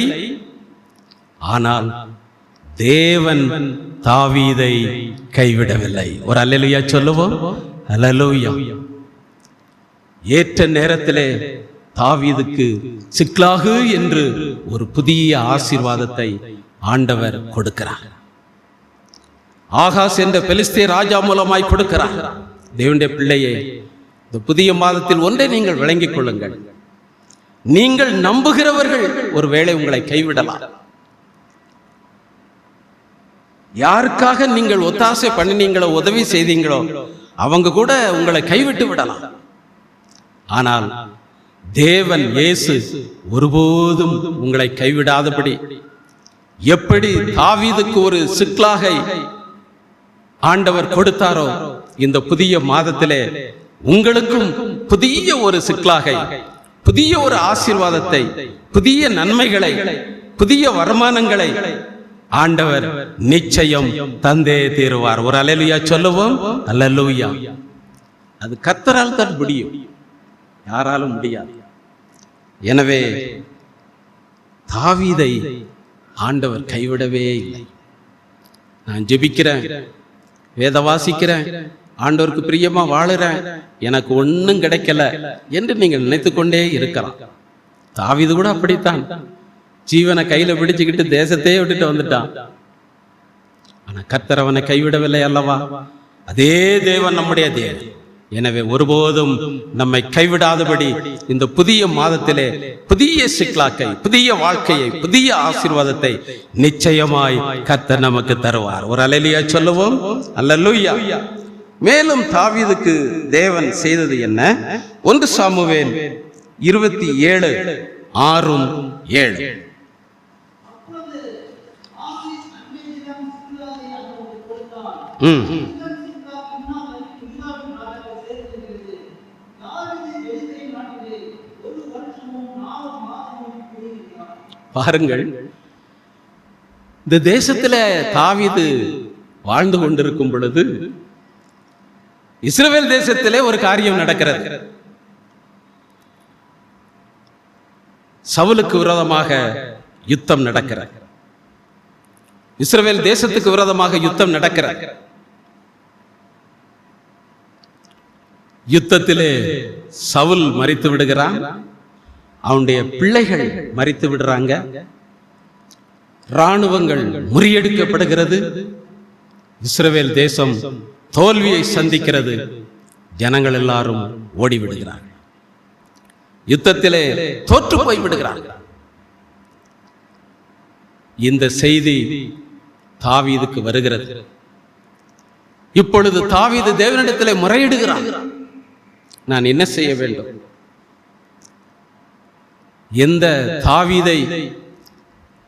ஆனால் தேவன் தாவீதை கைவிடவில்லை. ஒரு அல்லேலூயா சொல்லுவோம். அல்லேலூயா. ஏற்ற நேரத்திலே தாவீதுக்கு சிக்லாகு என்று ஒரு புதிய ஆசீர்வாதத்தை ஆண்டவர் கொடுக்கிறார். ஆகாஸ் என்ற பெலிஸ்தே ராஜா மூலமாய் கொடுக்கிறார். தேவனுடைய பிள்ளையே, இந்த புதிய மாதத்தில் ஒன்றை நீங்கள் விளங்கிக் கொள்ளுங்கள். நீங்கள் நம்புகிறவர்கள் ஒருவேளை உங்களை கைவிடலாம். யாருக்காக நீங்கள் ஒத்தாசை பண்ணினீங்களோ, உதவி செய்தீங்களோ, அவங்க கூட உங்களை கைவிட்டு விடலாம். ஆனால் தேவன் இயேசு ஒருபோதும் உங்களை கைவிடாதபடி, எப்படி தாவீதுக்கு ஒரு சிக்லாகை ஆண்டவர் கொடுத்தாரோ, இந்த புதிய மாதத்திலே உங்களுக்கும் புதிய ஒரு சிக்லாகை, புதிய ஒரு ஆசீர்வாதத்தை, புதிய நன்மைகளை, புதிய வருமானங்களை ஆண்டவர் நிச்சயம் தந்தே தீருவார். ஒரு அல்லேலூயா சொல்லுவோம். அல்லேலூயா. அது கர்த்தரால் தான் முடியும், யாராலும் முடியாது. எனவே தாவீதை ஆண்டவர் கைவிடவே இல்லை. நான் ஜெபிக்கிறேன், வேத வாசிக்கிறேன், ஆண்டவருக்கு பிரியமா வாழுறேன், எனக்கு ஒன்னும் கிடைக்கல என்று நீங்கள் நினைத்துக்கொண்டே இருக்கலாம். தாவீது கூட அப்படித்தான். ஜீவனை கையில பிடிச்சுக்கிட்டு தேசத்தையே விட்டுட்டு வந்துட்டான். ஆனா கர்த்தர் அவனை கைவிடவில்லை அல்லவா? அதே தேவன் நம்முடைய தேவன். எனவே ஒருபோதும் நம்மை கைவிடாதபடி இந்த புதிய மாதத்திலே புதிய சிக்லாக்கை, புதிய வாழ்க்கையை, புதிய ஆசீர்வாதத்தை நிச்சயமாய் கர்த்தர் நமக்கு தருவார். ஒரு அல்லேலூயா சொல்லுவோம். அல்லேலூயா. மேலும் தாவீதுக்கு தேவன் செய்தது என்ன? 1 சாமுவேல் 27:6-7. பாருங்கள், இந்த தேசத்திலே தாவீது வாழ்ந்து கொண்டிருக்கும் பொழுது இஸ்ரவேல் தேசத்திலே ஒரு காரியம் நடக்கிறது. சவுலுக்கு விரோதமாக யுத்தம் நடக்கிறது. இஸ்ரவேல் தேசத்துக்கு விரோதமாக யுத்தம் நடக்கிறது. யுத்தத்திலே சவுல் மரித்து விடுகிறான். அவனுடைய பிள்ளைகள் மரித்து விடுறாங்க. இராணுவங்கள் முறியடிக்கப்படுகிறது. இஸ்ரவேல் தேசம் தோல்வியை சந்திக்கிறது. ஜனங்கள் எல்லாரும் ஓடிவிடுகிறார்கள். யுத்தத்திலே தோற்று போய் விடுகிறார்கள். இந்த செய்தி தாவீதுக்கு வருகிறது. இப்பொழுது தாவீது தேவனிடத்திலே முறையிடுகிறான். நான் என்ன செய்ய வேண்டும்? எந்த தாவீதை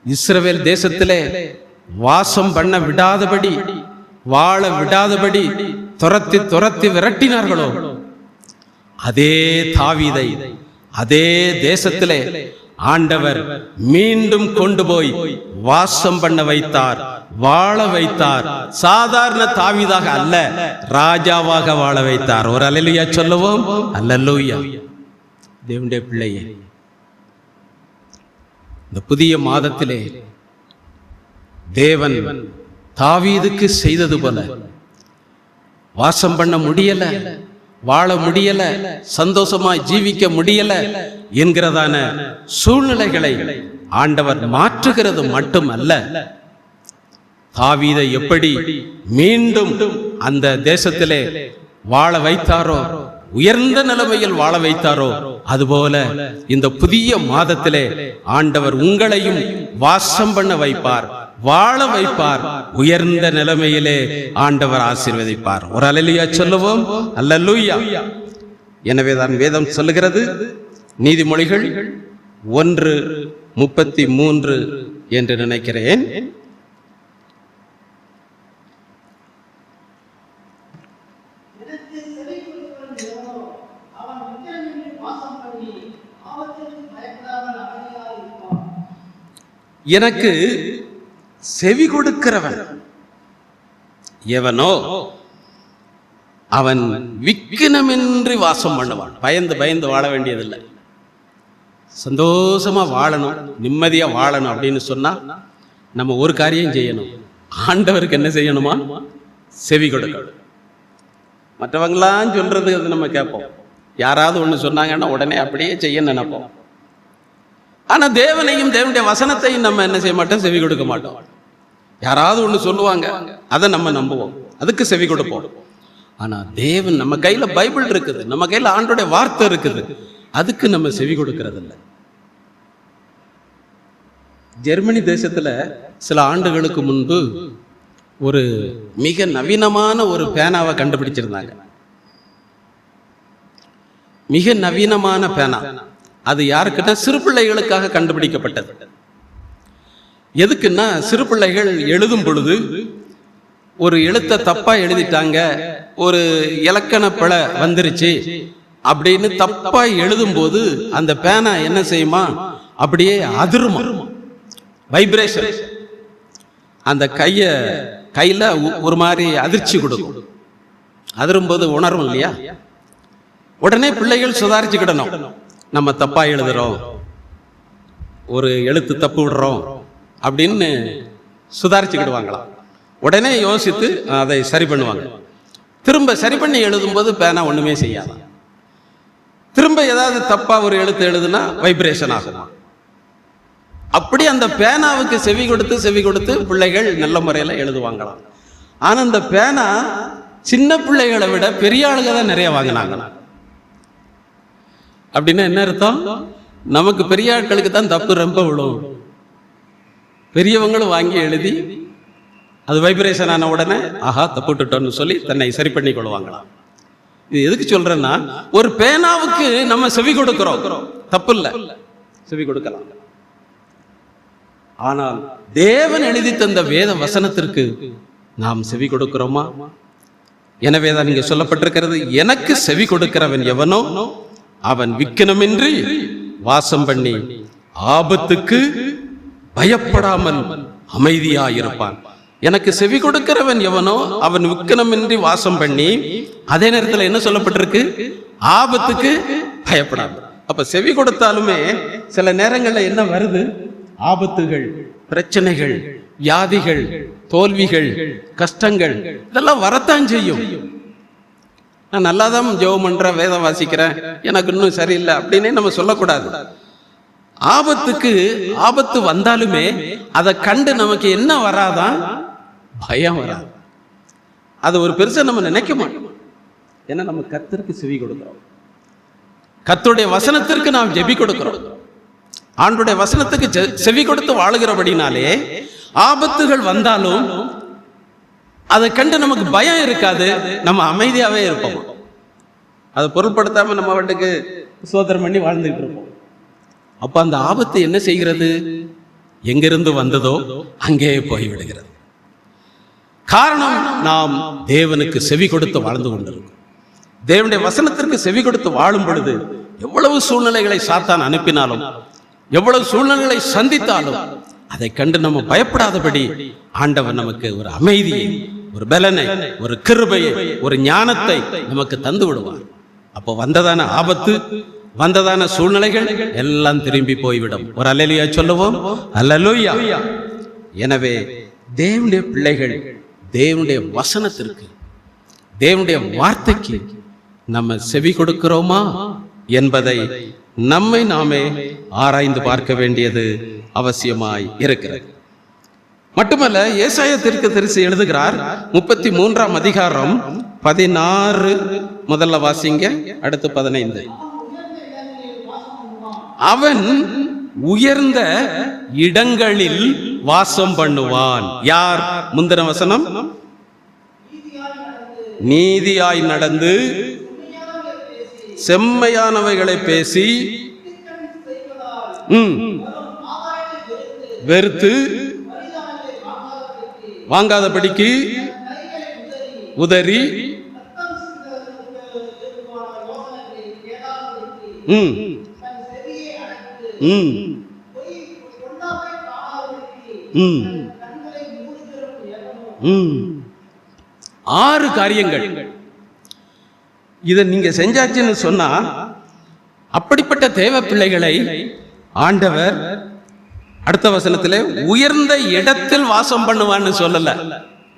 இஸ்ரவேல் தேசத்திலே வாசம் பண்ண விடாதபடி, வாழ விடாதபடி துரத்தி துரத்தி விரட்டினார்களோ, அதே தாவீதை அதே தேசத்திலே ஆண்டவர் மீண்டும் கொண்டு போய் வாசம் பண்ண வைத்தார், வாழ வைத்தார். சாதாரண தாவீதாக அல்ல, ராஜாவாக வாழ வைத்தார். ஒரு அல்லேலூயா சொல்லுவோம். அல்லேலூயா. தேவனுடைய பிள்ளையே, இந்த புதிய மாதத்திலே தேவன் தாவீதுக்கு செய்தது போல வாசம் பண்ண முடியல, வாழ முடியல, சந்தோஷமாய் ஜீவிக்க முடியல என்கிறதான சூழ்நிலைகளை ஆண்டவர் மாற்றுகிறது மட்டுமல்ல, தாவீதை எப்படி மீண்டும் அந்த தேசத்திலே வாழ வைத்தாரோ, உயர்ந்த நிலைமையில் வாழ வைத்தாரோ, அதுபோல இந்த புதிய மாதத்திலே ஆண்டவர் உங்களையும் வாசம் பண்ண வைப்பார், வாழ வைப்பார், உயர்ந்த நிலைமையிலே ஆண்டவர் ஆசீர்வதிப்பார். ஒரு அல்லேலூயா சொல்லுவோம். அல்லேலூயா. எனவேதான் வேதம் சொல்லுகிறது, நீதிமொழிகள் 1:33 என்று நினைக்கிறேன். எனக்கு செவி கொடுக்கிறவன் எவனோ அவன் விக்கினமின்றி வாசம் பண்ணுவான். பயந்து பயந்து வாழ வேண்டியதில்லை. சந்தோஷமா வாழணும், நிம்மதியா வாழணும் அப்படின்னு சொன்னா நம்ம ஒரு காரியம் செய்யணும். ஆண்டவருக்கு என்ன செய்யணுமா? செவி கொடுக்கணும். மற்றவங்களாம் சொல்றது அது நம்ம கேட்போம். யாராவது ஒன்று சொன்னாங்கன்னா உடனே அப்படியே செய்ய நினைப்போம். ஆனா தேவனையும் தேவனுடைய வசனத்தையும் நம்ம என்ன செய்ய மாட்டோம்? செவி கொடுக்க மாட்டோம். யாராவது ஒன்று சொல்லுவாங்க, அதை நம்ம நம்புவோம், அதுக்கு செவி கொடுப்போம். ஆனா தேவன், நம்ம கையில பைபிள் இருக்குது, நம்ம கையில ஆண்டோடைய வார்த்தை இருக்குது, அதுக்கு நம்ம செவி கொடுக்கிறது இல்லை. ஜெர்மனி தேசத்துல சில ஆண்டுகளுக்கு முன்பு ஒரு மிக நவீனமான ஒரு பேனாவை கண்டுபிடிச்சிருந்தாங்க. மிக நவீனமான பேனா. அது யாருக்குன்னா சிறு பிள்ளைகளுக்காக கண்டுபிடிக்கப்பட்டது. எதுக்குன்னா, சிறு பிள்ளைகள் எழுதும் பொழுது ஒரு எழுத்தை தப்பா எழுதிட்டாங்க, ஒரு இலக்கண பிழை வந்துருச்சு அப்படின்னு தப்பா எழுதும் போது அந்த பேனா என்ன செய்யுமா? அப்படியே அதிருமா, வைப்ரேஷன். அந்த கையில ஒரு மாதிரி அதிர்ச்சி கொடுக்கும். அதிரும்போது உணரும் இல்லையா? உடனே பிள்ளைகள் சுதாரிச்சுக்கிடணும். நம்ம தப்பா எழுதுறோம், ஒரு எழுத்து தப்பு விடுறோம் அப்படின்னு சுதாரிச்சுக்கிடுவாங்களாம். உடனே யோசித்து அதை சரி பண்ணுவாங்க. திரும்ப சரி பண்ணி எழுதும்போது பேனா ஒண்ணுமே செய்யாது. திரும்ப ஏதாவது தப்பா ஒரு எழுத்து எழுதுனா வைப்ரேஷன் ஆகுமா. அப்படி அந்த பேனாவுக்கு செவி கொடுத்து பிள்ளைகள் நல்ல முறையில் எழுதுவாங்களாம். ஆனா அந்த பேனா சின்ன பிள்ளைகளை விட பெரிய ஆளுங்க தான் நிறைய வாங்கினாங்க. அப்படின்னா என்ன அர்த்தம்? நமக்கு பெரிய ஆட்களுக்கு தான் தப்பு ரொம்ப விழும். பெரியவங்களும் வாங்கி எழுதி அது வைப்ரேஷன் ஆன உடனே ஆஹா தப்புட்டுட்டோன்னு சொல்லி தன்னை சரி பண்ணி கொள்வாங்களாம். இது எதுக்கு சொல்றேன்னா, ஒரு பேனாவுக்கு நம்ம செவி கொடுக்கிறோம், தப்பு இல்லை, செவி கொடுக்கலாம். ஆனால் தேவன் எழுதி தந்த வேத வசனத்திற்கு நாம் செவி கொடுக்கிறோமா? எனவேதான் இங்கே சொல்லப்பட்டிருக்கிறது, எனக்கு செவி கொடுக்கிறவன் எவனோ அவன் விக்கினமின்றி வாசம் பண்ணி ஆபத்துக்கு பயப்படாமல் அமைதியாயிருப்பான். எனக்கு செவி கொடுக்கிறவன் எவனோ அவன் விக்கினமின்றி வாசம் பண்ணி, அதே நேரத்தில் என்ன சொல்லப்பட்டிருக்கு? ஆபத்துக்கு பயப்படாமல். அப்ப செவி கொடுத்தாலுமே சில நேரங்கள்ல என்ன வருது? ஆபத்துகள், பிரச்சனைகள், வியாதிகள், தோல்விகள், கஷ்டங்கள் இதெல்லாம் வரத்தான் செய்யும். நான் நல்லாதான் ஜெபம் பண்றேன், வேதம் வாசிக்கிறேன், எனக்கு இன்னும் சரியில்லை அப்படின்னே நம்ம சொல்லக்கூடாது. ஆபத்து வந்தாலுமே அதை கண்டு நமக்கு என்ன வராதான்? பயம் வராது. அது ஒரு பெருசா நம்ம நினைக்க மாட்டோம். ஏன்னா நம்ம கர்த்தருக்கு செவி கொடுக்கிறோம், கர்த்தருடைய வசனத்திற்கு நாம் ஜெபி கொடுக்கிறோம், ஆண்டுடைய வசனத்துக்கு செவி கொடுத்து வாழுகிறபடினாலே ஆபத்துகள் வந்தாலும் அதை கண்டு நமக்கு பயம் இருக்காது, நம்ம அமைதியாவே இருப்போம். அதை பொருட்படுத்தாம நம்ம வீட்டுக்கு சோதனை பண்ணி வாழ்ந்துட்டு இருப்போம். அப்ப அந்த ஆபத்து என்ன செய்கிறது? எங்கிருந்து வந்ததோ அங்கே போய்விடுகிறது. காரணம், நாம் தேவனுக்கு செவி கொடுத்து வாழ்ந்து கொண்டிருக்கோம். தேவனுடைய வசனத்திற்கு செவி கொடுத்து வாழும் பொழுது எவ்வளவு சூழ்நிலைகளை சாத்தான் அனுப்பினாலும், எவ்வளவு சூழ்நிலைகளை சந்தித்தாலும் அதை கண்டு நம்ம பயப்படாதபடி ஆண்டவர் நமக்கு ஒரு அமைதியை, ஒரு பலனை, ஒரு கிருபையை, ஒரு ஞானத்தை நமக்கு தந்து விடுவார். அப்போ வந்ததான ஆபத்து, வந்ததான சூழ்நிலைகள் எல்லாம் திரும்பி போய்விடும். ஒரு அல்லேலூயா சொல்லுவோம். அல்லேலூயா. எனவே தேவனுடைய பிள்ளைகள் தேவனுடைய வசனத்திற்கு, தேவனுடைய வார்த்தைக்கு நம்ம செவி கொடுக்கிறோமா என்பதை நம்மை நாமே ஆராய்ந்து பார்க்க வேண்டியது அவசியமாய் இருக்கிறது. மட்டுமல்ல, ஏசாயா தீர்க்கதரிசி எழுதுகிறார், 33ஆம் அதிகாரம் 16 முதல்ல வாசிங்க, அடுத்து 15. அவன் உயர்ந்த இடங்களில் வாசம் பண்ணுவான். யார்? முந்தின வசனம், நீதியாய் நடந்து செம்மையானவைகளை பேசி வெறுத்து வாங்காதபடிக்கு உதறி ஆறு காரியங்கள். இதை நீங்க செஞ்சாச்சுன்னு சொன்னா, அப்படிப்பட்ட தேவ பிள்ளைகளை ஆண்டவர் அடுத்த வசனத்திலே உயர்ந்த இடத்தில் வாசம் பண்ணுவான்னு சொல்லல.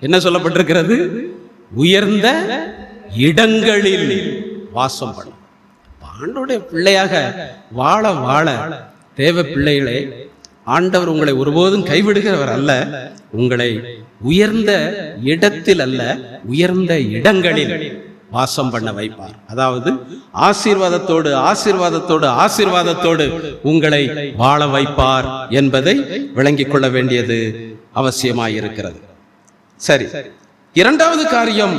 என்ன சொல்லப்பட்டிருக்கிறது? உயர்ந்த இடங்களில் வாசம் பண்ணும். ஆண்டவருடைய பிள்ளையாக வாழ வாழ தேவ பிள்ளைகளே, ஆண்டவர் உங்களை ஒருபோதும் கைவிடுகிறவர் அல்ல. உங்களை உயர்ந்த இடத்தில் அல்ல, உயர்ந்த இடங்களில் வாசம் பண்ண வைப்பார். அதாவது ஆசீர்வாதத்தோடு ஆசீர்வாதத்தோடு ஆசீர்வாதத்தோடு உங்களை வாழ வைப்பார் என்பதை விளங்கிக் கொள்ள வேண்டியது அவசியமாயிருக்கிறது. சரி, இரண்டாவது காரியம்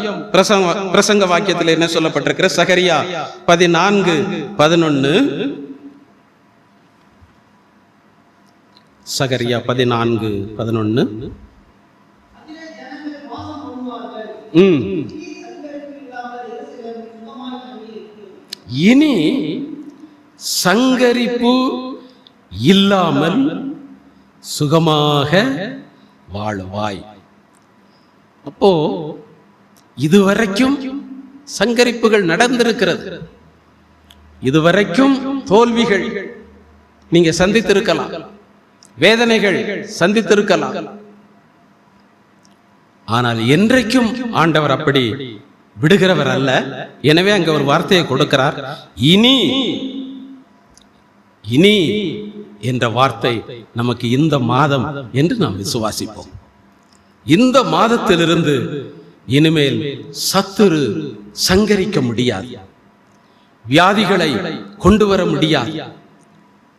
பிரசங்க வாக்கியத்தில் என்ன சொல்லப்பட்டிருக்கிற? சகரியா 14:11. சகரியா 14:11. இனி சங்கரிப்பு இல்லாமல் சுகமாக வாழ்வாய். அப்போ இதுவரைக்கும் சங்கரிப்புகள் நடந்திருக்கிறது, இதுவரைக்கும் தோல்விகள் நீங்க சந்தித்திருக்கலாம், வேதனைகள் சந்தித்திருக்கலாம். ஆனால் என்றைக்கும் ஆண்டவர் அப்படி விடுகிறவர் அல்ல. எனவே அங்க ஒரு வார்த்தையை கொடுக்கிறார், இனி. இனி என்ற வார்த்தை நமக்கு இந்த மாதம் என்று நாம் விசுவாசிப்போம். இந்த மாதத்திலிருந்து இனிமேல் சத்துரு சங்கரிக்க முடியாது, வியாதிகளை கொண்டு வர முடியாது,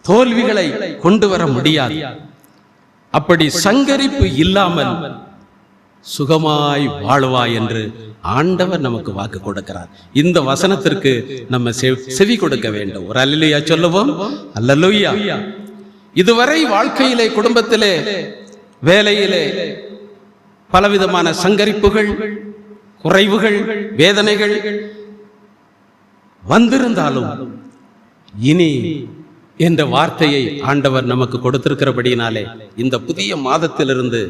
தோல்விகளை கொண்டு வர முடியாது. அப்படி சங்கரிப்பு இல்லாமல் சுகமாய் வாழ்வாய் என்று ஆண்டவர் நமக்கு வாக்கு கொடுக்கிறார். இந்த வசனத்திற்கு நம்ம செவி கொடுக்க வேண்டும். ஒரு அல்லேலூயா சொல்லுவோம். அல்லேலூயா. இதுவரை வாழ்க்கையிலே, குடும்பத்திலே, வேலையிலே பலவிதமான சங்கரிப்புகள், குறைவுகள், வேதனைகள் வந்திருந்தாலும் இனி என்ற வார்த்தையை ஆண்டவர் நமக்கு கொடுத்திருக்கிறபடியினாலே இந்த புதிய மாதத்திலிருந்து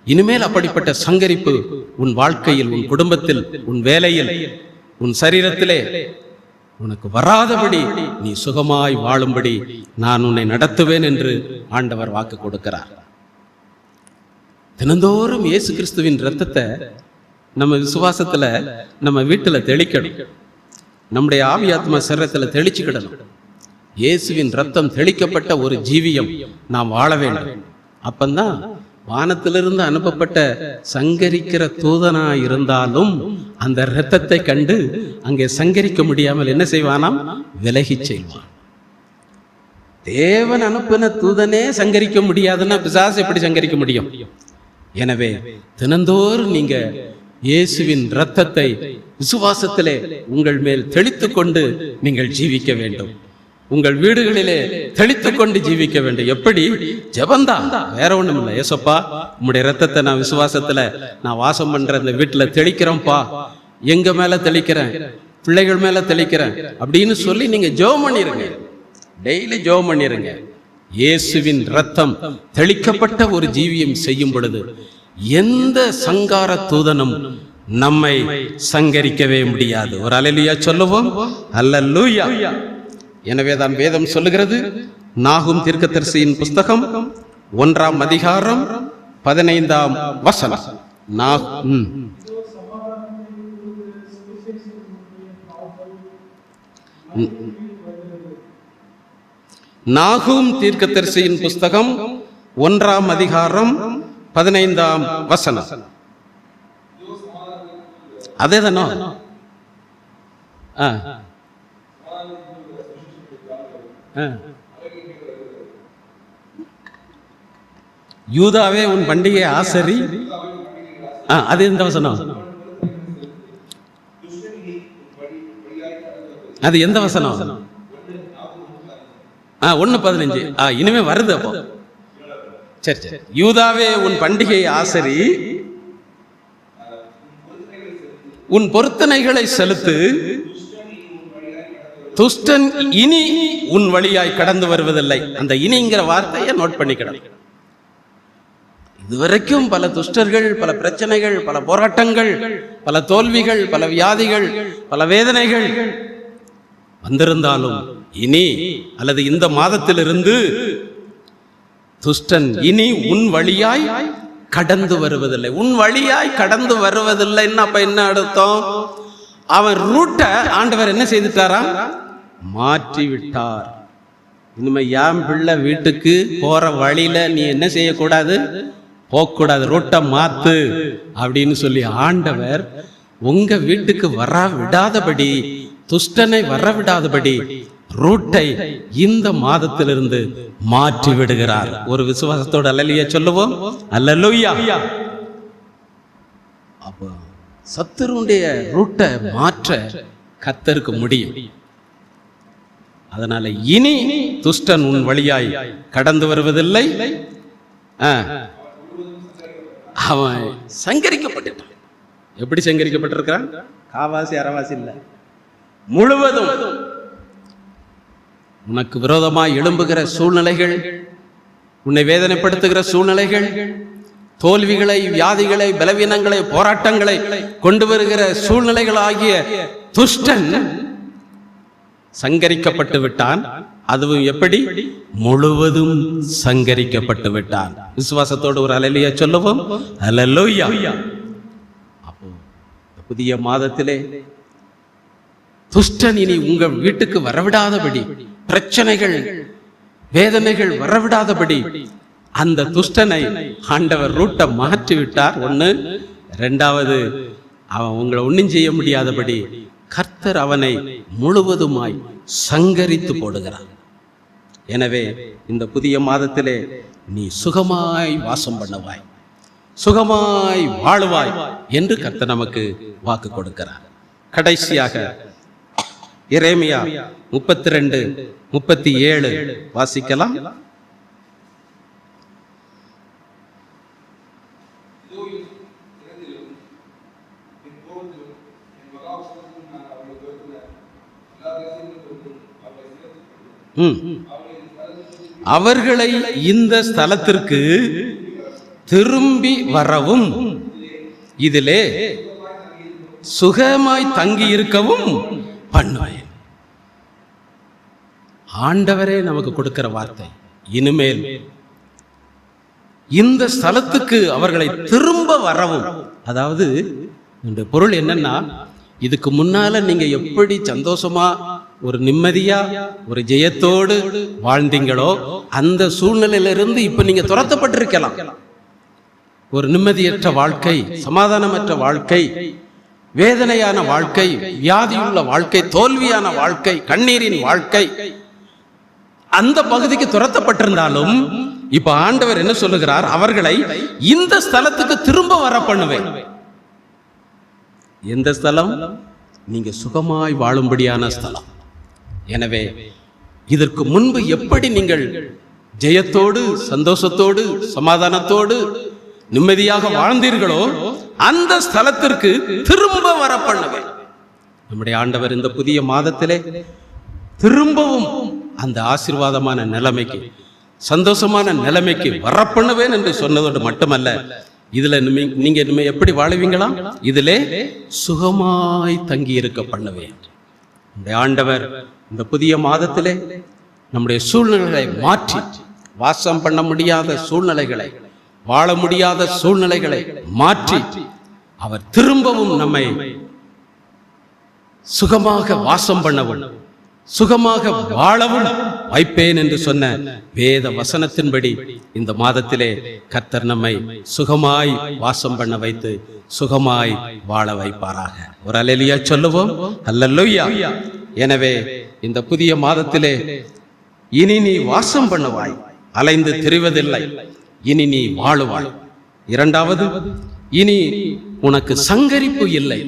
இனிமேல் அப்படிப்பட்ட சங்கரிப்பு உன் வாழ்க்கையில், உன் குடும்பத்தில், உன் வேலையில், உன் சரீரத்திலே உனக்கு வராதபடி நீ சுகமாய் வாழும்படி நான் உன்னை நடத்துவேன் என்று ஆண்டவர் வாக்கு கொடுக்கிறார். தினந்தோறும் இயேசு கிறிஸ்துவின் இரத்தத்தை நம்ம விசுவாசத்துல நம்ம வீட்டுல தெளிக்கணும். நம்முடைய ஆவியாத்ம சரீரத்துல தெளிச்சுக்கிடணும். இயேசுவின் இரத்தம் தெளிக்கப்பட்ட ஒரு ஜீவியம் நாம் வாழ வேண்டும். அப்பந்தான் வானத்திலிருந்து அனுப்பப்பட்ட சங்கரிக்கிற தூதனா இருந்தாலும் அந்த இரத்தத்தை கண்டு அங்கே சங்கரிக்க முடியாமல் என்ன செய்வானாம்? விலகி செய்வான். தேவன் அனுப்பின தூதனே சங்கரிக்க முடியாதுன்னா பிசாசு எப்படி சங்கரிக்க முடியும்? எனவே தினந்தோறும் நீங்க இயேசுவின் இரத்தத்தை விசுவாசத்திலே உங்கள் மேல் தெளித்துக் கொண்டு நீங்கள் ஜீவிக்க வேண்டும். உங்கள் வீடுகளிலே தெளித்துக் கொண்டு ஜீவிக்க வேண்டும். எப்படி? ஜெபந்தான், வேற ஒண்ணும் இல்லை. ஏசப்பா, உம்முடைய இரத்தத்தை நான் விசுவாசத்துல நான் வாசம் பண்ற இந்த வீட்டுல தெளிக்கிறேன்ப்பா, எங்க மேல தெளிக்கிறேன், பிள்ளைகள் மேல தெளிக்கிறேன் அப்படின்னு சொல்லி நீங்க ஜெபம் பண்ணிருங்க. டெய்லி ஜெபம் பண்ணிருங்க. இயேசுவின் இரத்தம் தெளிக்கப்பட்ட ஒரு ஜீவியம் செய்யும் பொழுது எந்த சங்கார தூதனும் நம்மை சங்கரிக்கவே முடியாது. ஒரு அல்லேலூயா சொல்லுவோம். அல்லேலூயா. எனவே தான் வேதம் சொல்லுகிறது, நாகும் தீர்க்கதரிசியின் புஸ்தகம் 1ஆம் அதிகாரம் 15ஆம் வசனம். நாகும் தீர்க்கதரிசியின் புஸ்தகம் 1ஆம் அதிகாரம் 15ஆம் வசனம். அதேதானோ? யூதாவே உன் பண்டிகை ஆசரி. அது எந்த வசனம்? அது எந்த வசனம்? 1:15. இனிமே வருது. அப்போ சரி சரி. யூதாவே உன் பண்டிகை ஆசரி, உன் பொருத்தனைகளை செலுத்து, துஷ்டன் இனி உன் வழியாய் கடந்து வருவதில்லை. அந்த இனிங்கிற வார்த்தையை நோட் பண்ணிக்கிடணும். இதுவரைக்கும் பல துஷ்டர்கள், பல பிரச்சனைகள், பல போராட்டங்கள், பல தோல்விகள், பல வியாதிகள், பல வேதனைகள் வந்திருந்தாலும் இனி அல்லது இந்த மாதத்திலிருந்து துஷ்டன் இனி உன் வழியாய் கடந்து வருவதில்லை. உன் வழியாய் கடந்து வருவதில்லைன்னா அப்ப என்ன அர்த்தம்? அவன் ரூட்டை ஆண்டவர் என்ன செய்துட்டாரா? மாற்றி விட்டார். இனிமே என் பிள்ளை வீட்டுக்கு போற வழியில நீ என்ன செய்யக்கூடாது? போகக்கூடாது, ரூட்டை மாத்து அப்படின்னு சொல்லி ஆண்டவர் உங்க வீட்டுக்கு வர விடாதபடி, துஷ்டனை வர விடாதபடி ரூட்டை இந்த மாதத்திலிருந்து மாற்றி விடுகிறார். ஒரு விசுவாசத்தோட அல்லேலூயா சொல்லுவோம். அல்லேலூயா. அப்போ சத்துருடைய ரூட்டை மாற்ற கர்த்தருக்கு முடியும். அதனால இனி துஷ்டன் உன் வழியாய் கடந்து வருவதில்லை. அவன் சங்கரிக்கப்பட்டான். எப்படி சங்கரிக்கப்பட்டிருக்கான்? காவாசி அரைவாசி இல்லை, முழுவதும். உனக்கு விரோதமாய் எழும்புகிற சூழ்நிலைகள், உன்னை வேதனைப்படுத்துகிற சூழ்நிலைகள், தோல்விகளை, வியாதிகளை, பலவீனங்களை, போராட்டங்களை கொண்டு வருகிற சூழ்நிலைகள் ஆகிய துஷ்டன் சங்கரிக்கப்பட்டு விட்டான். அதுவும் எப்படி? முழுவதும் சங்கரிக்கப்பட்டு விட்டான். விசுவாசத்தோடு ஒரு அல்லேலூயா சொல்லுவோம். அல்லேலூயா. அப்போ புதிய மாதத்திலே துஷ்டன் இனி உங்க வீட்டுக்கு வரவிடாதபடி, பிரச்சனைகள், வேதனைகள் வரவிடாதபடி அந்த துஷ்டனை ஆண்டவர் ரூட்டை மாற்றி விட்டார். ஒண்ணு. இரண்டாவது, அவன் உங்களை ஒன்றும் செய்ய முடியாதபடி கர்த்தர் அவனை முழுவதுமாய் சங்கரித்து போடுகிறான். எனவே இந்த புதிய மாதத்திலே நீ சுகமாய் வாசம் பண்ணுவாய், சுகமாய் வாழுவாய் என்று கர்த்தர் நமக்கு வாக்கு கொடுக்கிறார். கடைசியாக எரேமியா 32:37 வாசிக்கலாம். அவர்களை இந்த ஸ்தலத்திற்கு திரும்பி வரவும் இதிலே சுகமாய் தங்கி இருக்கவும் பண்ணுவேன். ஆண்டவரே நமக்கு கொடுக்கிற வார்த்தை. இனிமேல் இந்த ஸ்தலத்துக்கு அவர்களை திரும்ப வரவும், அதாவது இந்த பொருள் என்னன்னா, இதுக்கு முன்னால நீங்க எப்படி சந்தோஷமா ஒரு நிம்மதியா ஒரு ஜெயத்தோடு வாழ்ந்தீங்களோ அந்த சூழ்நிலையிலிருந்து இப்ப நீங்க துரத்தப்பட்டிருக்கலாம். ஒரு நிம்மதியற்ற வாழ்க்கை, சமாதானமற்ற வாழ்க்கை, வேதனையான வாழ்க்கை, வியாதியுள்ள வாழ்க்கை, தோல்வியான வாழ்க்கை, கண்ணீரின் வாழ்க்கை, அந்த பகுதிக்கு துரத்தப்பட்டிருந்தாலும் இப்ப ஆண்டவர் என்ன சொல்லுகிறார்? அவர்களை இந்த ஸ்தலத்துக்கு திரும்ப வர பண்ணுவேன். எந்த ஸ்தலம்? நீங்க சுகமாய் வாழும்படியான ஸ்தலம். எனவே இதற்கு முன்பு எப்படி நீங்கள் ஜெயத்தோடு, சந்தோஷத்தோடு, சமாதானத்தோடு, நிம்மதியாக வாழ்ந்தீர்களோ அந்த ஸ்தலத்திற்கு திரும்ப வர பண்ணுவேன். நம்முடைய ஆண்டவர் இந்த புதிய மாதத்திலே திரும்பவும் அந்த ஆசீர்வாதமான நிலைமைக்கு, சந்தோஷமான நிலைமைக்கு வர பண்ணுவேன் என்று சொன்னதோடு மட்டுமல்ல, இதுல நீங்க எப்படி வாழுவீங்களா? இதிலே சுகமாய் தங்கி இருக்க பண்ணுவேன். நம்முடைய ஆண்டவர் இந்த புதிய மாதத்திலே நம்முடைய சூழ்நிலைகளை மாற்றி, வாசம் பண்ண முடியாத சூழ்நிலைகளை, வாழ முடியாத சூழ்நிலைகளை மாற்றி அவர் திரும்பவும் நம்மை சுகமாக வாசம் பண்ணவும், சுகமாக வாழவும் வைப்பேன் என்று சொன்ன வேத வசனத்தின்படி இந்த மாதத்திலே கர்த்தர் நம்மை சுகமாய் வாசம் பண்ண வைத்து சுகமாய் வாழ வைப்பாராக. ஒரு அல்லேலூயா சொல்லுவோம். அல்லேலூயா. எனவே இந்த புதிய மாதத்திலே இனி நீ வாசம் பண்ணுவாய், அலைந்து திரிவதில்லை, இனி நீ வாழுவாய். இரண்டாவது, இனி உனக்கு சங்கரிப்பு இல்லை,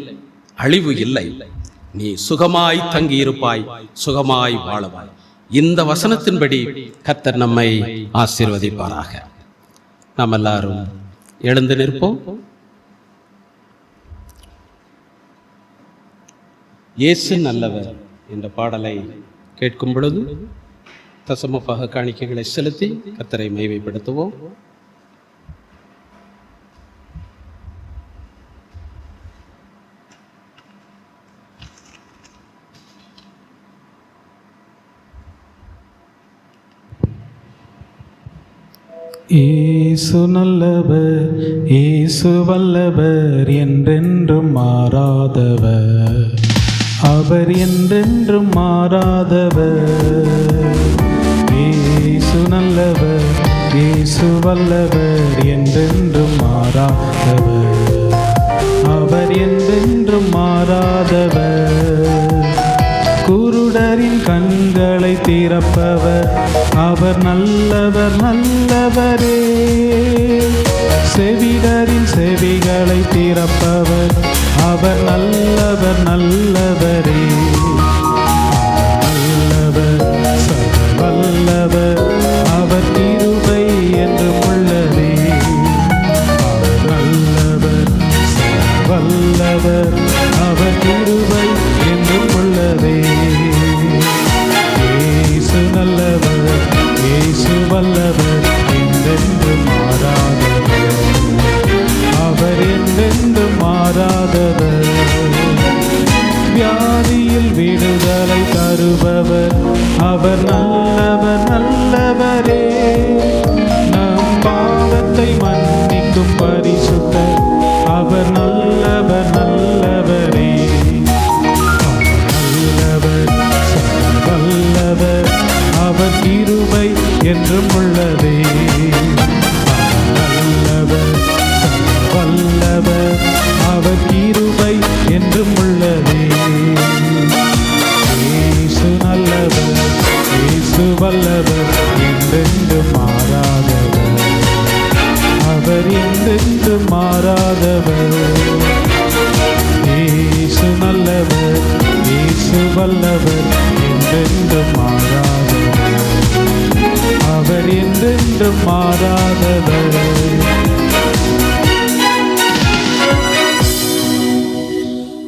அழிவு இல்லை, நீ சுகமாய் தங்கி இருப்பாய், சுகமாய் வாழுவாய். இந்த வசனத்தின்படி கர்த்தர் நம்மை ஆசீர்வதிப்பாராக. நாம் எல்லாரும் எழுந்து நிற்போம். இயேசு நல்லவர் என்ற பாடலை கேட்கும் பொழுது தசமபாக காணிக்கைகளை செலுத்தி கர்த்தரை மகிமைப்படுத்துவோம். இயேசு நல்லவர், இயேசு வல்லவர், என்றென்றும் மாறாதவர், அவர் என்றென்றும் மாறாதவர். இயேசு நல்லவர், இயேசு வல்லவர், என்றென்றும் மாறாதவர், அவர் என்றென்றும் மாறாதவர். குருடரின் கண்களை திறப்பவர், அவர் நல்லவர் நல்லவரே. செவிடரின் செவிகளை திறப்பவர், அவர் நல்லவர் நல்லவரே. நல்லவர், சர்வவல்லவர், அவர் கிருபை என்றும் உள்ளதே. அவர் நல்லவர், சர்வவல்லவர், அவர் கிருபை என்றும் உள்ளதே. இயேசு நல்லவர், இயேசு வல்லவர், என்றென்றும் மாறாதவர். என்றென்றும் மாறாதவர். இயேசு நல்லவர், இயேசு வல்லவர், என்றென்றும் மாறாதவர். அவர் என்றென்றும் மாறாதவர்.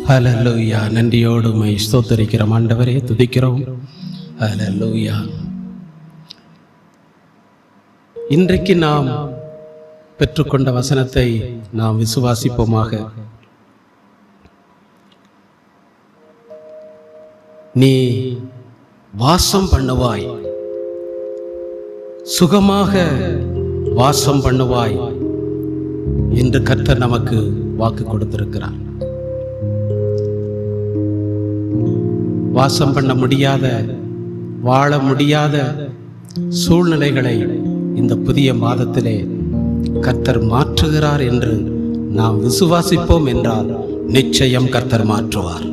ஹல்லேலூயா. நன்றியோடு உம்மை ஸ்தோத்திரிக்கிறோம் ஆண்டவரே, துதிக்கிறோம். ஹல்லேலூயா. இன்றைக்கு நாம் பெற்றுக்கொண்ட வசனத்தை நாம் விசுவாசிப்போமாக. நீ வாசம் பண்ணுவாய், சுகமாக வாசம் பண்ணுவாய் என்று கர்த்தர் நமக்கு வாக்கு கொடுத்திருக்கிறார். வாசம் பண்ண முடியாத, வாழ முடியாத சூழ்நிலைகளை இந்த புதிய மாதத்திலே கர்த்தர் மாற்றுகிறார் என்று நாம் விசுவாசிப்போம் என்றால் நிச்சயம் கர்த்தர் மாற்றுவார்.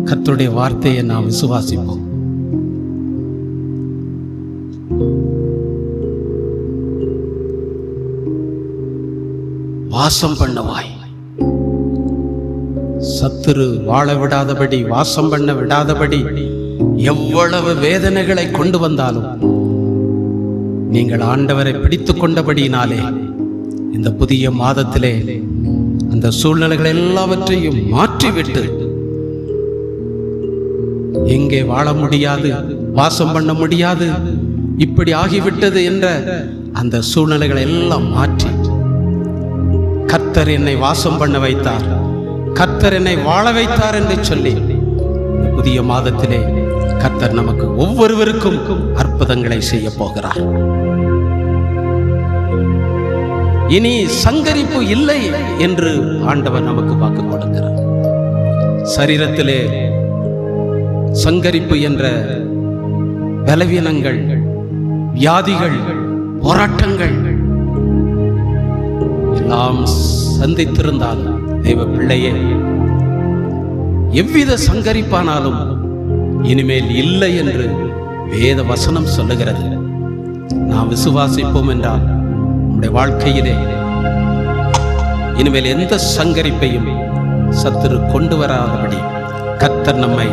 கர்த்தருடைய வார்த்தையை நாம் விசுவாசிப்போம். வாசம் பண்ணுவாய், சத்துரு வாழ விடாதபடி, வாசம் பண்ண விடாதபடி எவ்வளவு வேதனைகளை கொண்டு வந்தாலும் நீங்கள் ஆண்டவரை பிடித்து கொண்டபடியினாலே இந்த புதிய மாதத்திலே அந்த சூழ்நிலைகள் எல்லாவற்றையும் மாற்றிவிட்டு எங்கே வாழ முடியாது, வாசம் பண்ண முடியாது, இப்படி ஆகிவிட்டது என்ற அந்த சூழ்நிலைகளை எல்லாம் மாற்றி கர்த்தர் என்னை வாசம் பண்ண வைத்தார், கர்த்தர் என்னை வாழ வைத்தார் என்று சொல்லி இந்த புதிய மாதத்திலே கர்த்தர் நமக்கு ஒவ்வொருவருக்கும் அற்புதங்களை செய்ய போகிறார். இனி சங்கரிப்பு இல்லை என்று ஆண்டவர் நமக்கு வாக்கு கொடுக்கிறார். சரீரத்திலே சங்கரிப்பு என்ற பலவீனங்கள், வியாதிகள், போராட்டங்கள் எல்லாம் சந்தித்திருந்தாலும் தெய்வ பிள்ளையே, எவ்வித சங்கரிப்பானாலும் இனிமேல் இல்லை என்று வேத வசனம் சொல்லுகிறது. நாம் விசுவாசிப்போம் என்றால் நம்முடைய வாழ்க்கையிலே இனிமேல் எந்த சங்கரிப்பையும் சத்துரு கொண்டு வராதபடி கர்த்தர் நம்மை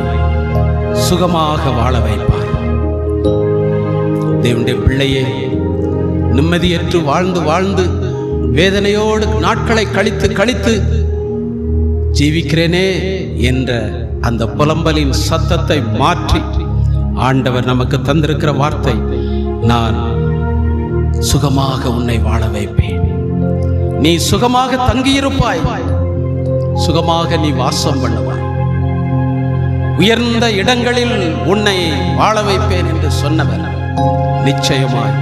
சுகமாக வாழ வைப்பார். தேவனுடைய பிள்ளையே, நிம்மதியற்று வாழ்ந்து வாழ்ந்து வேதனையோடு நாட்களை கழித்து கழித்து ஜீவிக்கிறேனே என்ற அந்த புலம்பலின் சத்தத்தை மாற்றி ஆண்டவர் நமக்கு தந்திருக்கிற வார்த்தை, நான் சுகமாக உன்னை வாழ வைப்பேன், நீ சுகமாக தங்கியிருப்பாய், சுகமாக நீ வாசம் பண்ணுவாய், உயர்ந்த இடங்களில் உன்னை வாழ வைப்பேன் என்று சொன்னவர் நிச்சயமாய்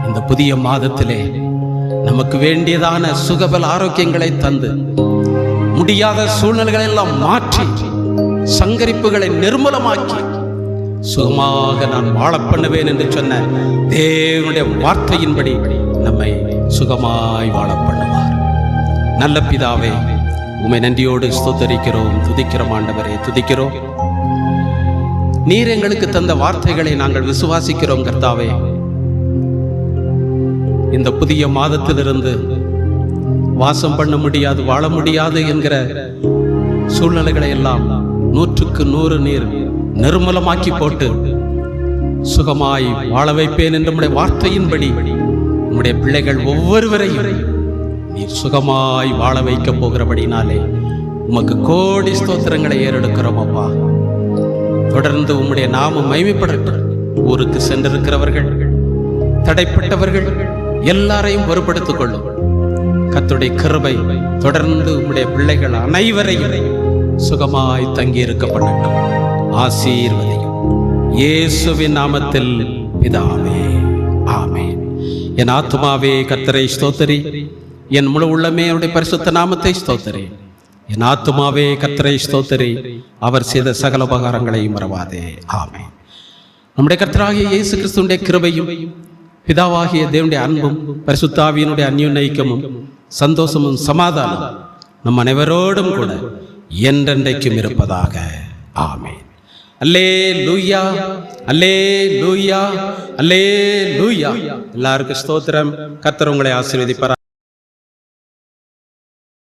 இந்த புதிய மாதத்திலே நமக்கு வேண்டியதான சுகபல ஆரோக்கியங்களை தந்து முடியாத சூழ்நிலைகளை எல்லாம் மாற்றி சங்கரிப்புகளை நிர்மூலமாக்கி சுகமாக நான் வாழ பண்ணுவேன் என்று சொன்ன தேவனுடைய வார்த்தையின்படி நம்மை சுகமாய் வாழ பண்ணுவார். நல்ல பிதாவே, உம்மை நன்றியோடு ஸ்தோத்தரிக்கிறோம், துதிக்கிறோம். ஆண்டவரே, துதிக்கிறோம். நீர் எங்களுக்கு தந்த வார்த்தைகளை நாங்கள் விசுவாசிக்கிறோம். கர்த்தாவே, இந்த புதிய மாதத்திலிருந்து வாசம் பண்ண முடியாது, வாழ முடியாது என்கிற சூழ்நிலைகளை எல்லாம் 100க்கு 100 நீர் நிர்மூலமாக்கி போட்டு சுகமாய் வாழ வைப்பேன் என்ற உம்முடைய வார்த்தையின்படி உம்முடைய பிள்ளைகள் ஒவ்வொருவரையும் நீர் சுகமாய் வாழ வைக்க போகிறபடினாலே உமக்கு கோடி ஸ்தோத்திரங்களை ஏறெடுக்கிறோம். அப்பா, தொடர்ந்து உம்முடைய நாமம் மகிமைப்படட்டும். ஊருக்கு சென்றிருக்கிறவர்கள், தடைப்பட்டவர்கள் எல்லாரையும் பொறுப்படுத்திக் கொள்ளும். கர்த்தருடைய கிருபை தொடர்ந்து உம்முடைய பிள்ளைகள் அனைவரையும் சுகமாய் தங்கி இருக்க பண்ணட்டும். ஆசீர்வதியும் இயேசுவின் நாமத்தில் பிதாவே, ஆமென். என் ஆத்துமாவே கர்த்தரை ஸ்தோத்திரி, என் முழு உள்ளமே அவருடைய பரிசுத்த நாமத்தை ஸ்தோத்திரி. என் ஆத்துமாவே கர்த்தரை ஸ்தோத்திரி, அவர் செய்த சகல உபகாரங்களையும் மறவாதே. ஆமென். நம்முடைய கர்த்தராகிய இயேசு கிறிஸ்துவினுடைய கிருபையும் பிதாவாகிய தேவனுடைய அன்பும் பரிசுத்த ஆவியினுடைய அந்யோன்ய ஐக்கியமும் சந்தோஷமும் சமாதானம் நம் அனைவரோடும் கூட என்றென்றைக்கும் இருப்பதாக. ஆமென். அல்லேலூயா, அல்லேலூயா, அல்லேலூயா. எல்லாருக்கும் ஸ்தோத்திரம். கர்த்தர் உங்களை ஆசீர்வதிப்பார்.